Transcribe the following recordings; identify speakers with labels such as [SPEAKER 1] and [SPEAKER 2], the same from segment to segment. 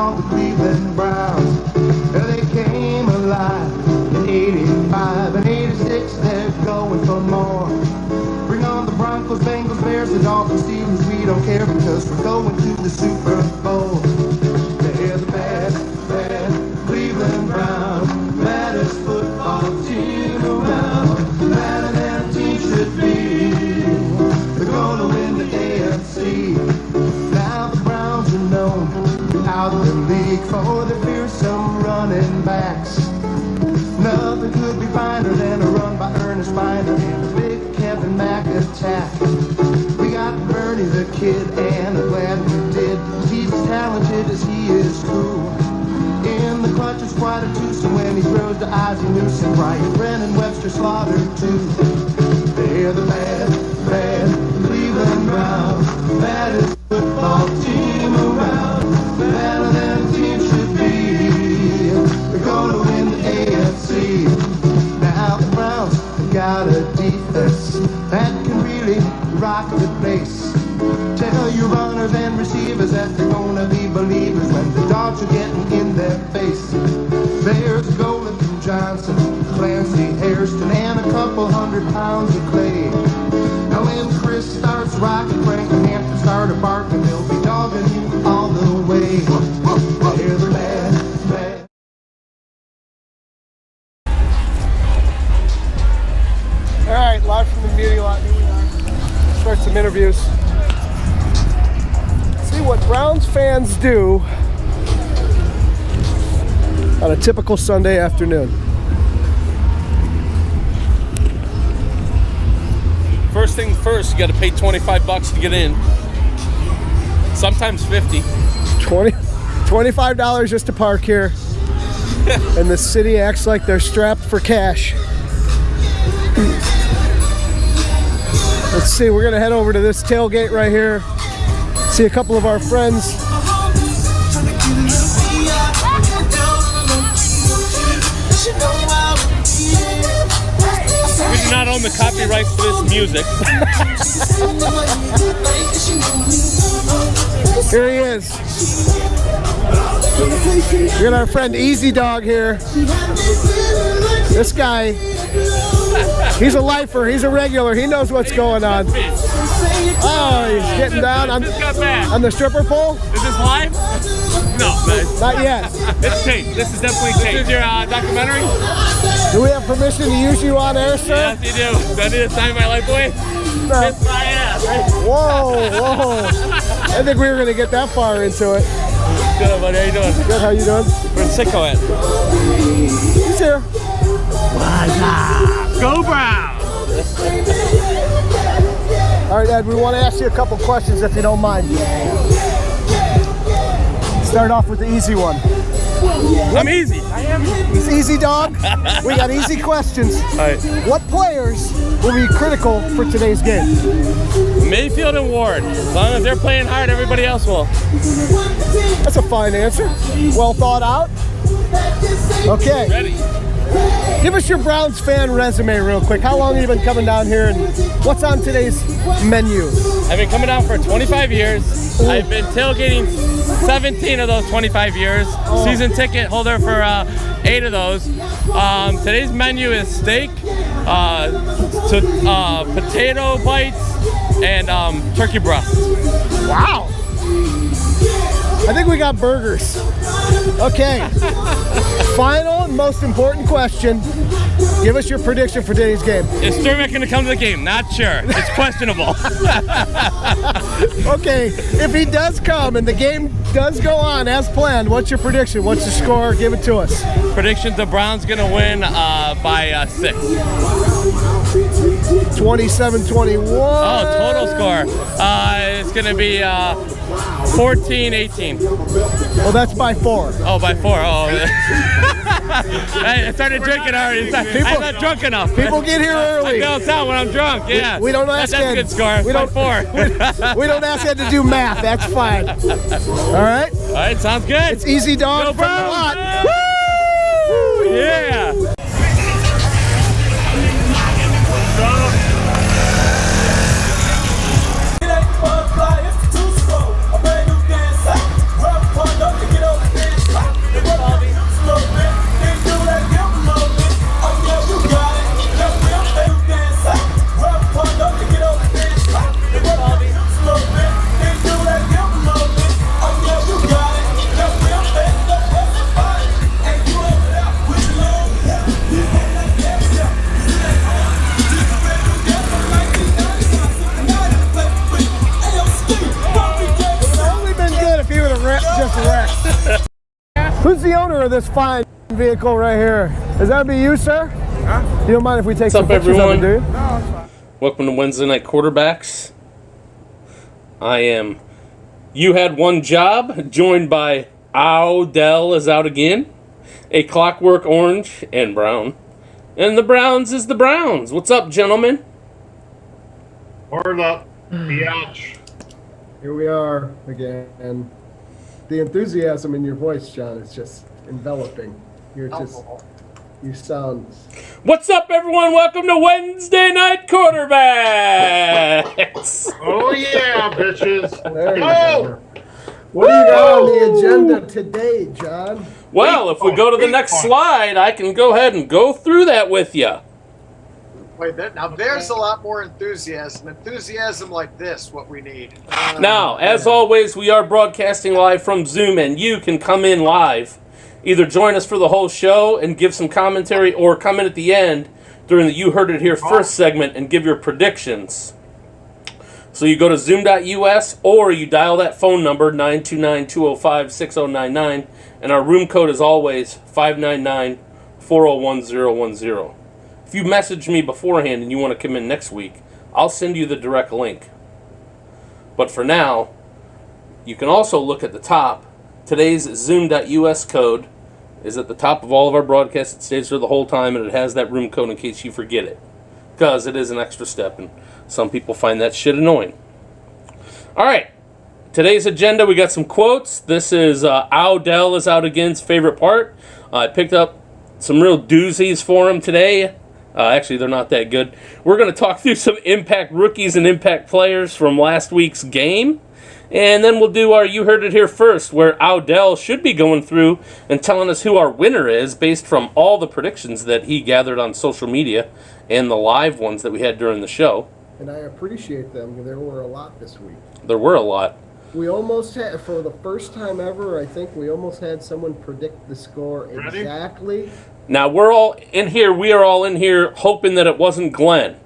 [SPEAKER 1] called the Cleveland Browns. They came alive in 85 and 86, they're going for more. Bring on the Broncos, Bengals, Bears, the Dolphins, Steelers, we don't care because we're going to the Super Bowl. They're the bad Cleveland Browns, baddest football team around, badder than a team should be. They're gonna win the AFC. Now the Browns are known throughout the league for their fearsome running backs. Nothing could be finer than a run by Ernest Biner and a big Kevin Mack attack. We got Bernie the Kid, and I'm glad we did. He's as talented as he is cool. In the clutch is quite a twosome when he throws to Ozzie Newsome. Brian Brennan, Webster Slaughter too. They're the bad Cleveland Browns, baddest football team around, better than a team should be. They're gonna win the AFC. Now the Browns have got a defense that can really rock the place. Tell your runners and receivers that they're gonna be believers when the dogs are getting in their face. There's Golden Johnson, Clancy Hairston, and a couple 100 pounds of clay. Now when Chris starts rocking, Frank and Hampton start barking, they'll be dogging you all the way. They're the bad.
[SPEAKER 2] All right, live from the media lot. Here we are. Start some interviews. See what Browns fans do on a typical Sunday afternoon.
[SPEAKER 3] First thing first, you got to pay $25 to get in. Sometimes 50.
[SPEAKER 2] $25 just to park here. And the city acts like they're strapped for cash. Let's see, we're gonna head over to this tailgate right here. See a couple of our friends.
[SPEAKER 3] We do not own the copyrights to this music.
[SPEAKER 2] Here he is. We got our friend Easy Dog here. This guy, he's a lifer, he's a regular, he knows what's going on. Oh, he's getting down on the stripper pole?
[SPEAKER 3] Is this live? No, nice.
[SPEAKER 2] Not yet.
[SPEAKER 3] It's taped. This is definitely taped. This is your documentary?
[SPEAKER 2] Do we have permission to use you on air, sir?
[SPEAKER 3] Yes, you do. Do I need to sign my life away? Kiss my ass, right?
[SPEAKER 2] Whoa. I think we were going to get that far into it.
[SPEAKER 3] Good, buddy. How you doing?
[SPEAKER 2] Good, how you doing?
[SPEAKER 3] Where's Sicko at?
[SPEAKER 2] He's here.
[SPEAKER 3] What's up? Go Browns!
[SPEAKER 2] All right, Ed, we want to ask you a couple questions if you don't mind. Start off with the easy one.
[SPEAKER 3] I'm easy. I am.
[SPEAKER 2] He's Easy Dog. We got easy questions.
[SPEAKER 3] All right.
[SPEAKER 2] What players will be critical for today's game?
[SPEAKER 3] Mayfield and Ward. As long as they're playing hard, everybody else will.
[SPEAKER 2] That's a fine answer. Well thought out. Okay.
[SPEAKER 3] Ready.
[SPEAKER 2] Give us your Browns fan resume real quick. How long have you been coming down here and what's on today's menu?
[SPEAKER 3] I've been coming down for 25 years. Ooh. I've been tailgating 17 of those 25 years. Oh. Season ticket holder for 8 of those. Today's menu is steak, potato bites, and turkey breast.
[SPEAKER 2] Wow. I think we got burgers. Okay. Final and most important question. Give us your prediction for today's game.
[SPEAKER 3] Is Sturmack going to come to the game? Not sure. It's questionable.
[SPEAKER 2] Okay. If he does come and the game does go on as planned, what's your prediction? What's the score? Give it to us.
[SPEAKER 3] Prediction: the Browns going to win by 6.
[SPEAKER 2] 27-21.
[SPEAKER 3] Oh, total score. It's going to be 14-18.
[SPEAKER 2] Well, that's by 4.
[SPEAKER 3] Oh, by 4. Oh. I started drinking already. I'm not drunk enough.
[SPEAKER 2] People get here early.
[SPEAKER 3] I bounce out when I'm drunk. Yeah.
[SPEAKER 2] We don't ask
[SPEAKER 3] That's a good score. By 4.
[SPEAKER 2] We don't ask Ed to do math. That's fine. All right.
[SPEAKER 3] All right. Sounds good.
[SPEAKER 2] It's Easy Dog
[SPEAKER 3] Go
[SPEAKER 2] from the lot.
[SPEAKER 3] Woo! Yeah.
[SPEAKER 2] correct. Who's the owner of this fine vehicle right here? Is that be you, sir? Huh? You don't mind if we take some pictures of it, do you?
[SPEAKER 4] No, it's fine.
[SPEAKER 3] Welcome to Wednesday Night Quarterbacks. I am You Had One Job, joined by Odell is out again, a Clockwork Orange and Brown. And the Browns is the Browns. What's up, gentlemen?
[SPEAKER 4] Word up. Biatch.
[SPEAKER 2] Here we are again. The enthusiasm in your voice, John, is just enveloping. You sound...
[SPEAKER 3] What's up, everyone? Welcome to Wednesday Night Quarterbacks.
[SPEAKER 4] Oh, yeah, bitches.
[SPEAKER 2] There you go. What do you got on the agenda today, John?
[SPEAKER 3] Well, if we go to the next slide, I can go ahead and go through that with you.
[SPEAKER 5] Wait, now there's a lot more enthusiasm. Enthusiasm like this, what we need.
[SPEAKER 3] Now, as always, we are broadcasting live from Zoom, and you can come in live. Either join us for the whole show and give some commentary, or come in at the end during the You Heard It Here First segment and give your predictions. So you go to zoom.us, or you dial that phone number, 929-205-6099, and our room code is always 599-401-010. If you message me beforehand and you want to come in next week, I'll send you the direct link. But for now, you can also look at the top. Today's zoom.us code is at the top of all of our broadcasts. It stays there the whole time, and it has that room code in case you forget it, because it is an extra step, and some people find that shit annoying. All right, today's agenda, we got some quotes. This is Odell is out again's favorite part. I picked up some real doozies for him today. Actually, they're not that good. We're going to talk through some impact rookies and impact players from last week's game. And then we'll do our You Heard It Here First, where Odell should be going through and telling us who our winner is based from all the predictions that he gathered on social media and the live ones that we had during the show.
[SPEAKER 2] And I appreciate them. There were a lot this week.
[SPEAKER 3] There were a lot.
[SPEAKER 2] We almost had, for the first time ever, I think we almost had someone predict the score exactly.
[SPEAKER 3] Now, we are all in here hoping that it wasn't Glenn.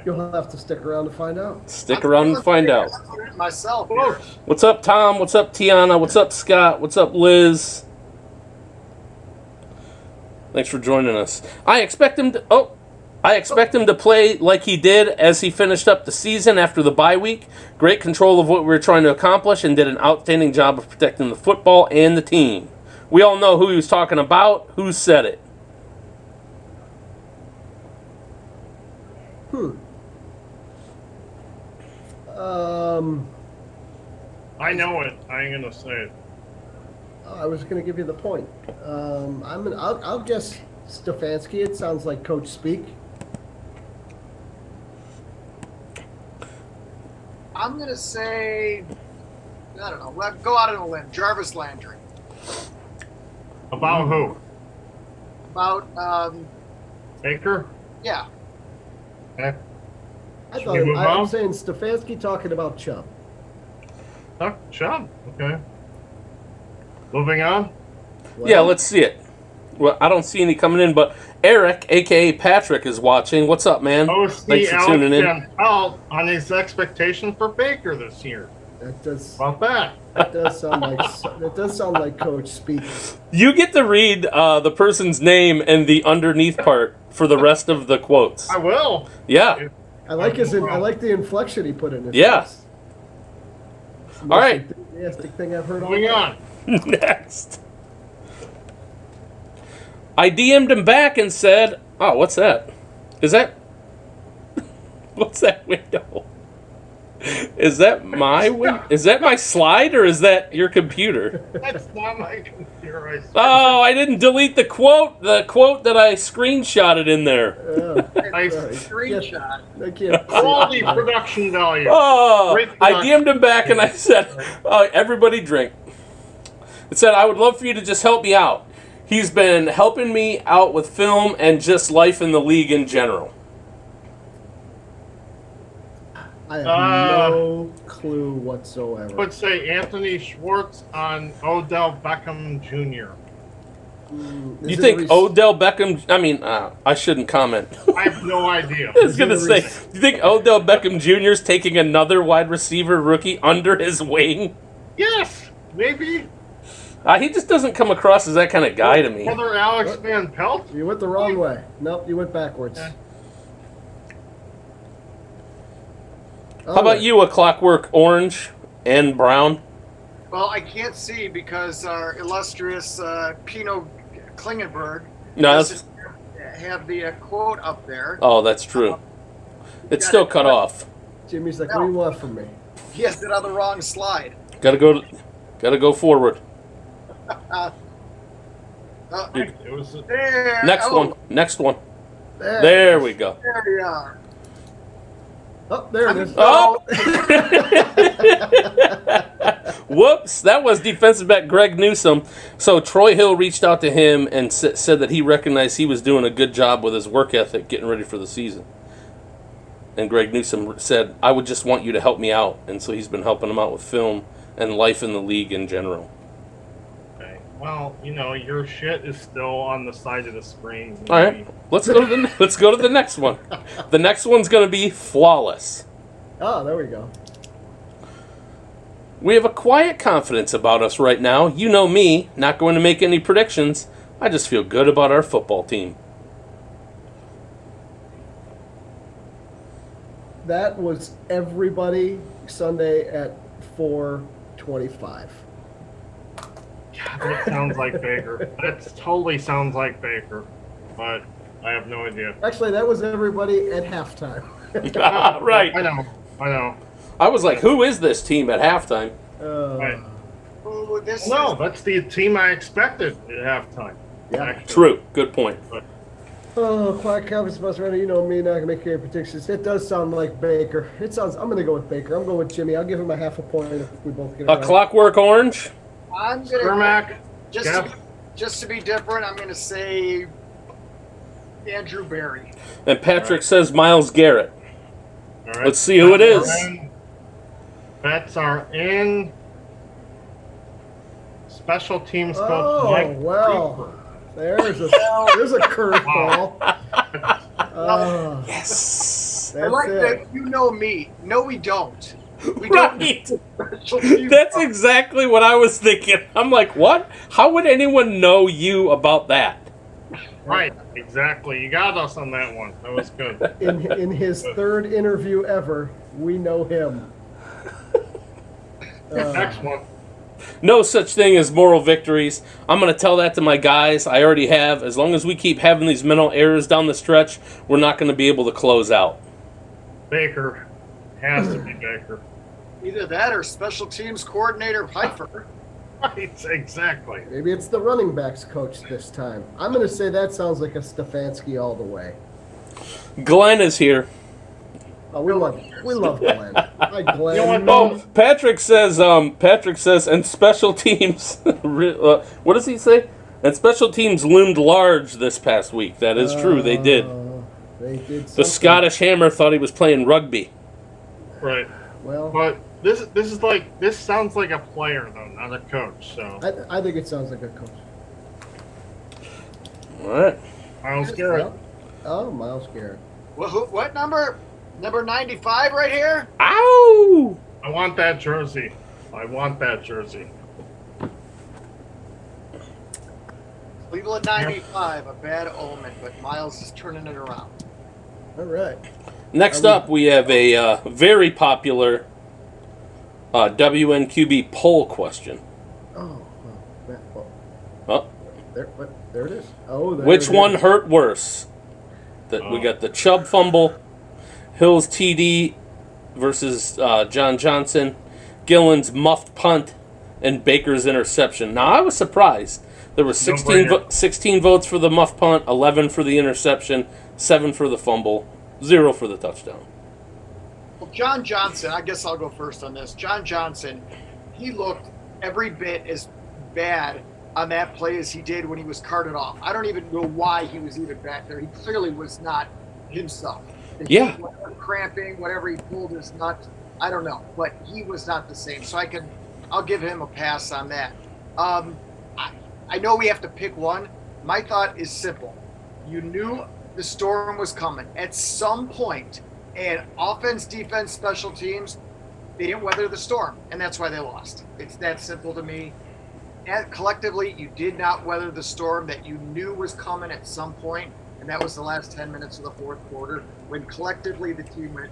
[SPEAKER 2] You'll have to stick around to find out.
[SPEAKER 3] Stick around and find out.
[SPEAKER 5] Myself.
[SPEAKER 3] What's up, Tom? What's up, Tiana? What's up, Scott? What's up, Liz? Thanks for joining us. I expect him to play like he did as he finished up the season after the bye week. Great control of what we were trying to accomplish and did an outstanding job of protecting the football and the team. We all know who he was talking about. Who said it?
[SPEAKER 4] I know it. I ain't gonna say it.
[SPEAKER 2] I was going to give you the point. I'll guess Stefanski. It sounds like Coach speak.
[SPEAKER 5] I'm going to say, I don't know, go out on a limb. Jarvis Landry.
[SPEAKER 4] About who?
[SPEAKER 5] About,
[SPEAKER 4] Baker?
[SPEAKER 5] yeah.
[SPEAKER 4] Okay.
[SPEAKER 2] I'm saying Stefanski talking about Chubb.
[SPEAKER 4] Chubb. Okay. Moving on.
[SPEAKER 2] Well,
[SPEAKER 3] Yeah, let's see it. Well, I don't see any coming in, but Eric, a.k.a. Patrick, is watching. What's up, man? Thanks for tuning in.
[SPEAKER 4] On his expectations for Baker this year.
[SPEAKER 2] That does.
[SPEAKER 4] About that.
[SPEAKER 2] That does sound like Coach speak.
[SPEAKER 3] You get to read the person's name and the underneath part for the rest of the quotes.
[SPEAKER 4] I will.
[SPEAKER 3] Yeah.
[SPEAKER 2] I like the inflection he put in his
[SPEAKER 3] Yeah.
[SPEAKER 2] voice. It's the
[SPEAKER 3] All
[SPEAKER 2] most
[SPEAKER 3] right.
[SPEAKER 2] enthusiastic thing I've heard all
[SPEAKER 4] Moving
[SPEAKER 2] day.
[SPEAKER 4] on.
[SPEAKER 3] Next. I DM'd him back and said, oh, what's that? Is that... What's that window? Is that my Is that my slide, or is that your computer?
[SPEAKER 4] That's not my computer.
[SPEAKER 3] Oh, I didn't delete the quote that I screenshotted in there.
[SPEAKER 4] I
[SPEAKER 5] Screenshot.
[SPEAKER 2] I can't.
[SPEAKER 4] quality production value.
[SPEAKER 3] Oh,
[SPEAKER 4] Great
[SPEAKER 3] I
[SPEAKER 4] production.
[SPEAKER 3] DM'd him back and I said, everybody drink. It said, I would love for you to just help me out. He's been helping me out with film and just life in the league in general.
[SPEAKER 2] I have no clue whatsoever.
[SPEAKER 4] Would say Anthony Schwartz on Odell Beckham Jr.
[SPEAKER 3] You think Odell Beckham... I mean, I shouldn't comment.
[SPEAKER 4] I have no idea.
[SPEAKER 3] I was going to say, do you think Odell Beckham Jr. is taking another wide receiver rookie under his wing?
[SPEAKER 4] Yes. Maybe.
[SPEAKER 3] He just doesn't come across as that kind of guy to me.
[SPEAKER 4] Brother Alex Van Pelt?
[SPEAKER 2] You went the wrong way. Nope, you went backwards.
[SPEAKER 4] Yeah.
[SPEAKER 2] Oh,
[SPEAKER 3] How about you, A Clockwork Orange and Brown?
[SPEAKER 5] Well, I can't see because our illustrious Pino Klingenberg
[SPEAKER 3] No,
[SPEAKER 5] doesn't have the quote up there.
[SPEAKER 3] Oh, that's true. It's still cut off.
[SPEAKER 2] Jimmy's like, what do you want from me?
[SPEAKER 5] He has it on the wrong slide.
[SPEAKER 3] Gotta go forward.
[SPEAKER 4] It was
[SPEAKER 5] There.
[SPEAKER 3] Next one.
[SPEAKER 2] There.
[SPEAKER 3] There we go.
[SPEAKER 5] There we are.
[SPEAKER 2] Oh, there it is.
[SPEAKER 3] Oh! Whoops, that was defensive back Greg Newsome. So Troy Hill reached out to him and said that he recognized he was doing a good job with his work ethic getting ready for the season. And Greg Newsome said, I would just want you to help me out. And so he's been helping him out with film and life in the league in general.
[SPEAKER 4] okay. Well, your shit is still on the side of the screen.
[SPEAKER 3] All right, let's go to the next one. The next one's going to be flawless.
[SPEAKER 2] Oh, there we go.
[SPEAKER 3] We have a quiet confidence about us right now. You know me, not going to make any predictions. I just feel good about our football team.
[SPEAKER 2] That was everybody Sunday at 4:25.
[SPEAKER 4] That sounds like Baker. That totally sounds like Baker. But I have no idea.
[SPEAKER 2] Actually, that was everybody at halftime.
[SPEAKER 3] Right.
[SPEAKER 4] I know.
[SPEAKER 3] I was like, who is this team at halftime?
[SPEAKER 4] Right.
[SPEAKER 5] Ooh, this
[SPEAKER 4] No,
[SPEAKER 5] is,
[SPEAKER 4] that's the team I expected at halftime.
[SPEAKER 2] Yeah.
[SPEAKER 4] Actually.
[SPEAKER 3] True. Good point.
[SPEAKER 2] Oh, quiet confidence must run. You know me, not gonna make any predictions. It does sound like Baker. It sounds. I'm gonna go with Baker. I'm going with Jimmy. I'll give him a half a point if we both get it
[SPEAKER 3] A
[SPEAKER 2] right.
[SPEAKER 3] Clockwork Orange?
[SPEAKER 5] I'm gonna
[SPEAKER 4] Ermac,
[SPEAKER 5] just to be different. I'm gonna say Andrew Berry.
[SPEAKER 3] And Patrick says Myles Garrett.
[SPEAKER 4] All right.
[SPEAKER 3] Let's see who it is.
[SPEAKER 4] Bets are in. Special teams coach
[SPEAKER 2] Oh
[SPEAKER 4] Mike.
[SPEAKER 2] well, there's a curveball.
[SPEAKER 3] Yes.
[SPEAKER 5] I
[SPEAKER 2] That's
[SPEAKER 5] like
[SPEAKER 2] it.
[SPEAKER 5] that. You know me. No, we don't. We
[SPEAKER 3] Right.
[SPEAKER 5] don't. Special teams
[SPEAKER 3] That's
[SPEAKER 5] coach.
[SPEAKER 3] exactly what I was thinking. I'm like, what? How would anyone know you about that?
[SPEAKER 4] Right, exactly. You got us on that one. That was good.
[SPEAKER 2] In his third interview ever, we know him.
[SPEAKER 4] Next one.
[SPEAKER 3] No such thing as moral victories. I'm going to tell that to my guys. I already have. As long as we keep having these mental errors down the stretch, we're not going to be able to close out.
[SPEAKER 4] Baker. Has to be Baker.
[SPEAKER 5] Either that or special teams coordinator Pfeiffer.
[SPEAKER 4] Right, exactly.
[SPEAKER 2] Maybe it's the running backs coach this time. I'm going to say that sounds like a Stefanski all the way.
[SPEAKER 3] Glenn is here.
[SPEAKER 2] Oh, we love Glenn. Hi, Glenn.
[SPEAKER 4] You know what,
[SPEAKER 3] Oh, Patrick says, and special teams, what does he say? And special teams loomed large this past week. That is true. They did.
[SPEAKER 2] They did
[SPEAKER 3] The
[SPEAKER 2] something.
[SPEAKER 3] Scottish Hammer thought he was playing rugby.
[SPEAKER 4] Right.
[SPEAKER 2] Well,
[SPEAKER 4] But this sounds like a player though, not a coach. So
[SPEAKER 2] I think it sounds like a coach.
[SPEAKER 3] All right.
[SPEAKER 4] Myles Garrett.
[SPEAKER 2] Oh, Myles Garrett.
[SPEAKER 5] What number? Number 95 right here?
[SPEAKER 3] Ow!
[SPEAKER 4] I want that jersey.
[SPEAKER 5] Cleveland 95, a bad omen, but Miles is turning it around.
[SPEAKER 2] All right.
[SPEAKER 3] Next up, we have a very popular WNQB poll question.
[SPEAKER 2] Oh,
[SPEAKER 3] Oh,
[SPEAKER 2] there it is. Oh, there
[SPEAKER 3] which
[SPEAKER 2] it
[SPEAKER 3] one
[SPEAKER 2] is.
[SPEAKER 3] hurt worse? We got the Chubb fumble, Hill's TD versus John Johnson, Gillen's muffed punt, and Baker's interception. Now, I was surprised. There were 16 votes for the muff punt, 11 for the interception, 7 for the fumble, 0 for the touchdown.
[SPEAKER 5] Well, John Johnson, I guess I'll go first on this. John Johnson, he looked every bit as bad on that play as he did when he was carted off. I don't even know why he was even back there. He clearly was not himself.
[SPEAKER 3] Yeah.
[SPEAKER 5] Whatever cramping, whatever he pulled his nut, I don't know. But he was not the same. So I'll give him a pass on that. I know we have to pick one. My thought is simple. You knew the storm was coming at some point, and offense, defense, special teams, They didn't weather the storm, and that's why they lost. It's that simple to me. And collectively, you did not weather the storm that you knew was coming at some point, and that was the last 10 minutes of the fourth quarter when collectively the team went.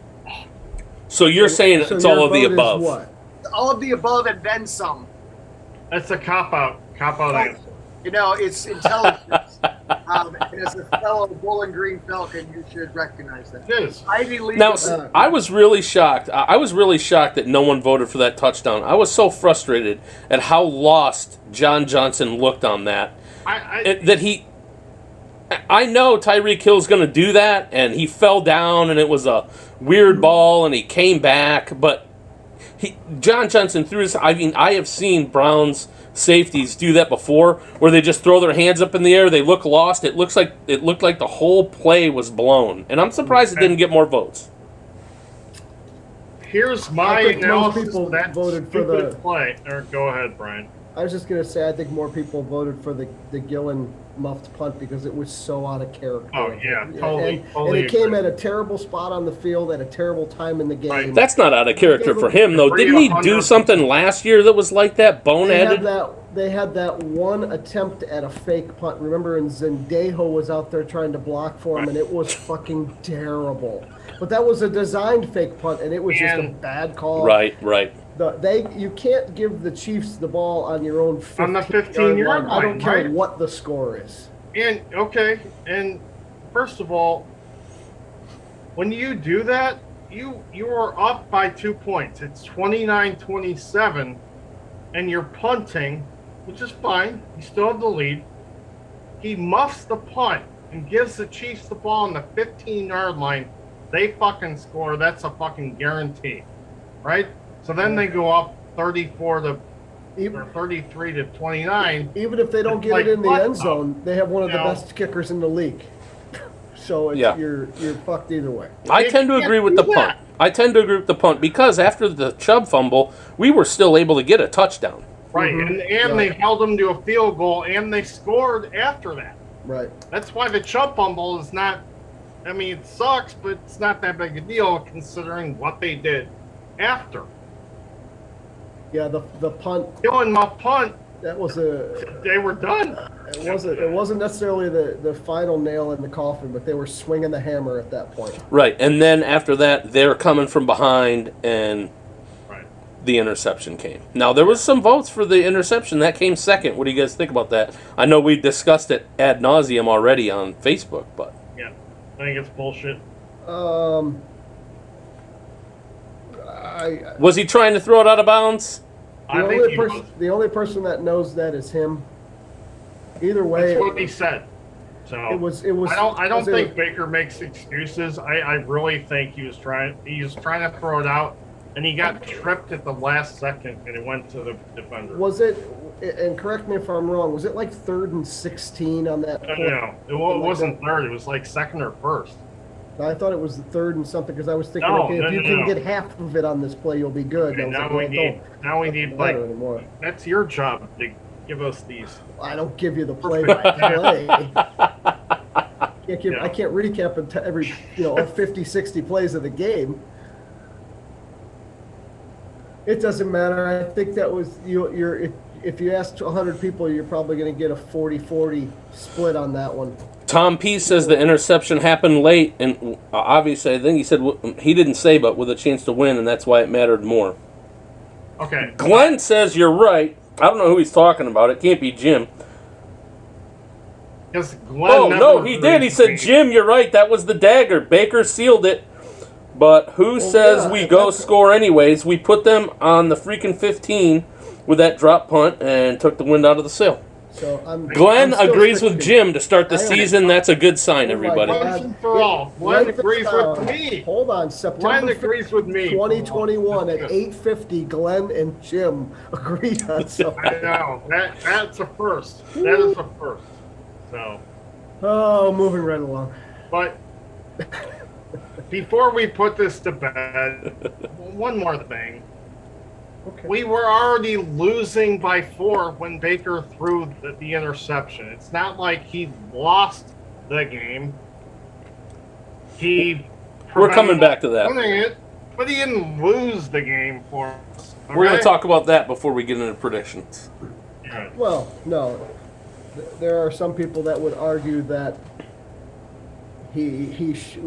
[SPEAKER 3] So you're saying
[SPEAKER 2] So
[SPEAKER 3] it's
[SPEAKER 2] your
[SPEAKER 3] all of the
[SPEAKER 2] vote is
[SPEAKER 3] above.
[SPEAKER 2] what?
[SPEAKER 5] All of the above and then some.
[SPEAKER 4] That's a cop-out answer.
[SPEAKER 5] You know, it's intelligence. And as a fellow Bowling Green Falcon, you should recognize that.
[SPEAKER 4] It is.
[SPEAKER 5] Ivy League.
[SPEAKER 3] Now, I was really shocked. I was really shocked that no one voted for that touchdown. I was so frustrated at how lost John Johnson looked on that. I know Tyreek Hill's going to do that, and he fell down, and it was a weird ball, and he came back, but John Johnson threw his. I mean, I have seen Browns safeties do that before, where they just throw their hands up in the air, they look lost. It looked like the whole play was blown, and I'm surprised it didn't get more votes.
[SPEAKER 4] Here's my
[SPEAKER 2] I think most
[SPEAKER 4] analysis
[SPEAKER 2] people
[SPEAKER 4] of that
[SPEAKER 2] voted for
[SPEAKER 4] stupid
[SPEAKER 2] the-
[SPEAKER 4] play. Or go ahead, Brian.
[SPEAKER 2] I was just going to say, I think more people voted for the Gillen muffed punt because it was so out of character.
[SPEAKER 4] Oh, yeah, totally
[SPEAKER 2] And it came
[SPEAKER 4] agree.
[SPEAKER 2] at a terrible spot on the field at a terrible time in the game.
[SPEAKER 4] Right.
[SPEAKER 3] That's not out of character for him, though. Didn't he do something last year that was like that, boneheaded?
[SPEAKER 2] They had that one attempt at a fake punt. Remember, and Zendejo was out there trying to block for him, and it was fucking terrible. But that was a designed fake punt, and it was just a bad call.
[SPEAKER 3] Right.
[SPEAKER 2] You can't give the Chiefs the ball on your own 15
[SPEAKER 4] On the 15-yard
[SPEAKER 2] line. I don't
[SPEAKER 4] line,
[SPEAKER 2] care
[SPEAKER 4] right?
[SPEAKER 2] what the score is.
[SPEAKER 4] And first of all, when you do that, you are up by 2 points. It's 29-27, and you're punting, which is fine. You still have the lead. He muffs the punt and gives the Chiefs the ball on the 15-yard line. They fucking score. That's a fucking guarantee, right? So then they go up 33 to 29.
[SPEAKER 2] Even if they don't get it in the end zone, they have one of the best kickers in the league. So you're fucked either way.
[SPEAKER 3] I tend to agree with the punt. I tend to agree with the punt because after the Chubb fumble, we were still able to get a touchdown.
[SPEAKER 4] Right, and they held them to a field goal, and they scored after that.
[SPEAKER 2] Right.
[SPEAKER 4] That's why the Chubb fumble is not, I mean, it sucks, but it's not that big a deal considering what they did after.
[SPEAKER 2] Yeah, the punt.
[SPEAKER 4] Killing my punt,
[SPEAKER 2] That was
[SPEAKER 4] they were done.
[SPEAKER 2] It wasn't necessarily the final nail in the coffin, but they were swinging the hammer at that point.
[SPEAKER 3] Right, and then after that, they're coming from behind, and the interception came. Now, there was some votes for the interception. That came second. What do you guys think about that? I know we discussed it ad nauseum already on Facebook, but...
[SPEAKER 4] Yeah, I think it's bullshit.
[SPEAKER 3] Was he trying to throw it out of bounds?
[SPEAKER 2] The only person that knows that is him. Either way,
[SPEAKER 4] that's what he said. So
[SPEAKER 2] it was.
[SPEAKER 4] I don't think Baker makes excuses. I really think he was trying to throw it out, and he got tripped at the last second, and it went to the defender.
[SPEAKER 2] Was it? And correct me if I'm wrong. Was it like 3rd and 16 on that?
[SPEAKER 4] No, it wasn't third. It was like second or first.
[SPEAKER 2] I thought it was the 3rd and something because I was thinking, if you can get half of it on this play, you'll be good.
[SPEAKER 4] Okay, now we need like anymore. That's your job to give us these.
[SPEAKER 2] I don't give you the play by play. I can't recap every all 50, 60 plays of the game. It doesn't matter. I think that was if you ask 100 people, you're probably going to get a 40-40 split on that one.
[SPEAKER 3] Tom P. says the interception happened late, and obviously, I think he said he didn't say, but with a chance to win, and that's why it mattered more.
[SPEAKER 4] Okay.
[SPEAKER 3] Glenn says you're right. I don't know who he's talking about. It can't be Jim.
[SPEAKER 4] Because Glenn
[SPEAKER 3] he did. He said, Jim, you're right. That was the dagger. Baker sealed it. But who says we go score anyways? We put them on the freaking 15 with that drop punt and took the wind out of the sail.
[SPEAKER 2] So
[SPEAKER 3] Glenn agrees with Jim to start the season. That's a good sign, everybody.
[SPEAKER 4] Once and for all, Glenn agrees with me.
[SPEAKER 2] Hold on, September
[SPEAKER 4] Glenn agrees with me.
[SPEAKER 2] 2021 at 8:50. Glenn and Jim agreed on something.
[SPEAKER 4] I know that's a first. That is a first. So.
[SPEAKER 2] Oh, moving right along.
[SPEAKER 4] But before we put this to bed, one more thing.
[SPEAKER 2] Okay.
[SPEAKER 4] We were already losing by 4 when Baker threw the interception. It's not like he lost the game.
[SPEAKER 3] We're coming back to that.
[SPEAKER 4] But he didn't lose the game for us. Okay?
[SPEAKER 3] We're going to talk about that before we get into predictions.
[SPEAKER 4] Yeah.
[SPEAKER 2] Well, no. There are some people that would argue that Case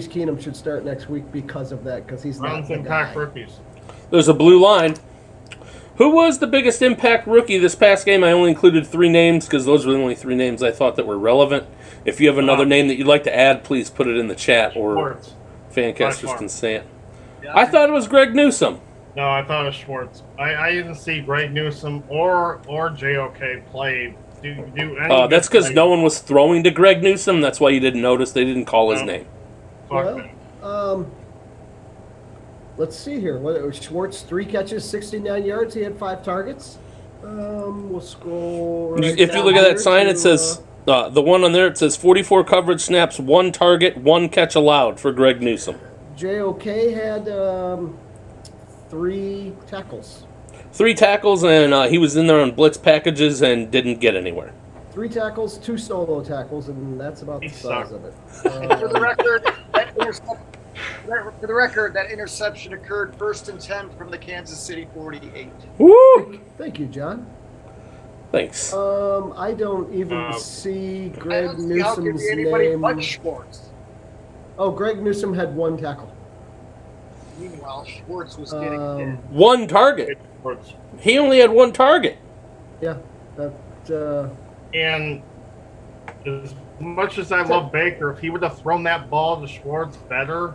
[SPEAKER 2] Keenum should start next week because of that, because he's not
[SPEAKER 4] Browns
[SPEAKER 2] the
[SPEAKER 4] impact
[SPEAKER 2] guy.
[SPEAKER 4] rookies.
[SPEAKER 3] There's a blue line. Who was the biggest impact rookie this past game? I only included 3 names because those were the only 3 names I thought that were relevant. If you have another name that you'd like to add, please put it in the chat or
[SPEAKER 4] Schwartz.
[SPEAKER 3] fancasters can say it.
[SPEAKER 5] Yeah.
[SPEAKER 3] I thought it was Greg Newsome.
[SPEAKER 4] No, I thought it was Schwartz. I didn't see Greg Newsome or JOK play. Do any
[SPEAKER 3] That's because no one was throwing to Greg Newsome. That's why you didn't notice. They didn't call his name.
[SPEAKER 4] Fuck
[SPEAKER 2] Well, let's see here. What, Schwartz, 3 catches, 69 yards. He had 5 targets. We'll scroll. Right
[SPEAKER 3] If you
[SPEAKER 2] down
[SPEAKER 3] look at
[SPEAKER 2] here
[SPEAKER 3] that sign,
[SPEAKER 2] to,
[SPEAKER 3] it says the one on there. It says 44 coverage snaps, 1 target, 1 catch allowed for Greg Newsome.
[SPEAKER 2] JOK had 3 tackles.
[SPEAKER 3] 3 tackles, and he was in there on blitz packages and didn't get anywhere.
[SPEAKER 2] 3 tackles, 2 solo tackles, and that's about the size of it.
[SPEAKER 5] For the record, that interception occurred 1st and 10 from the Kansas City 48.
[SPEAKER 3] Woo!
[SPEAKER 2] Thank you, John.
[SPEAKER 3] Thanks.
[SPEAKER 2] I don't even see
[SPEAKER 5] I
[SPEAKER 2] Greg
[SPEAKER 5] don't see how it could
[SPEAKER 2] Newsome's
[SPEAKER 5] be anybody
[SPEAKER 2] name.
[SPEAKER 5] but Schwartz.
[SPEAKER 2] Oh, Greg Newsome had 1 tackle.
[SPEAKER 5] Meanwhile, Schwartz was getting hit.
[SPEAKER 3] 1 target.
[SPEAKER 4] Schwartz.
[SPEAKER 3] He only had 1 target.
[SPEAKER 2] Yeah, that.
[SPEAKER 4] And as much as I love Baker, if he would have thrown that ball to Schwartz better,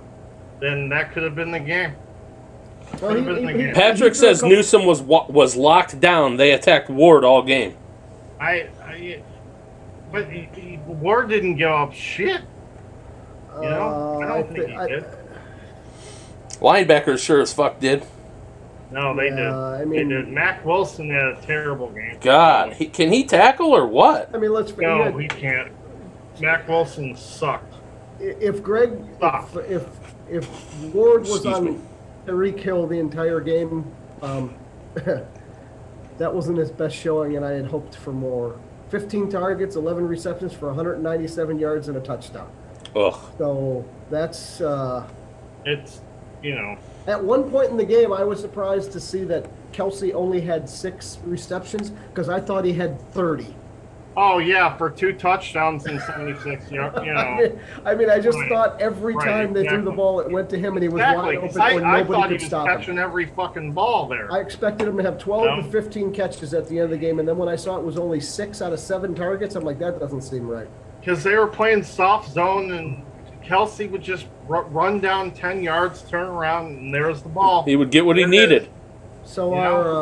[SPEAKER 4] then that could have been the game.
[SPEAKER 2] Well,
[SPEAKER 3] Patrick says Newsome was locked down. They attacked Ward all game.
[SPEAKER 4] But Ward didn't give up shit. You know, I don't think he did.
[SPEAKER 3] Linebackers sure as fuck did.
[SPEAKER 4] No, they did.
[SPEAKER 2] I mean,
[SPEAKER 4] they did. Mac Wilson had a terrible game.
[SPEAKER 3] God, can he tackle or what?
[SPEAKER 2] I mean, let's.
[SPEAKER 4] No, he can't. Mac Wilson sucked.
[SPEAKER 2] If Greg, if Ward was on Tyreek Hill the entire game, that wasn't his best showing, and I had hoped for more. 15 targets, 11 receptions for 197 yards and a touchdown.
[SPEAKER 3] Ugh.
[SPEAKER 2] So that's.
[SPEAKER 4] It's, you know.
[SPEAKER 2] At one point in the game, I was surprised to see that Kelsey only had 6 receptions because I thought he had 30.
[SPEAKER 4] Oh yeah, for 2 touchdowns and 76. You know.
[SPEAKER 2] I mean, I just thought every time they threw the ball, it went to him, and he was wide open, or
[SPEAKER 4] I
[SPEAKER 2] nobody
[SPEAKER 4] thought
[SPEAKER 2] could
[SPEAKER 4] he was
[SPEAKER 2] stop
[SPEAKER 4] catching
[SPEAKER 2] him.
[SPEAKER 4] every fucking ball there.
[SPEAKER 2] I expected him to have 12 to 15 catches at the end of the game, and then when I saw it was only 6 out of 7 targets, I'm like, that doesn't seem right.
[SPEAKER 4] Because they were playing soft zone, and Kelsey would just run down 10 yards, turn around, and there's the ball.
[SPEAKER 3] He would get what he needed.
[SPEAKER 2] So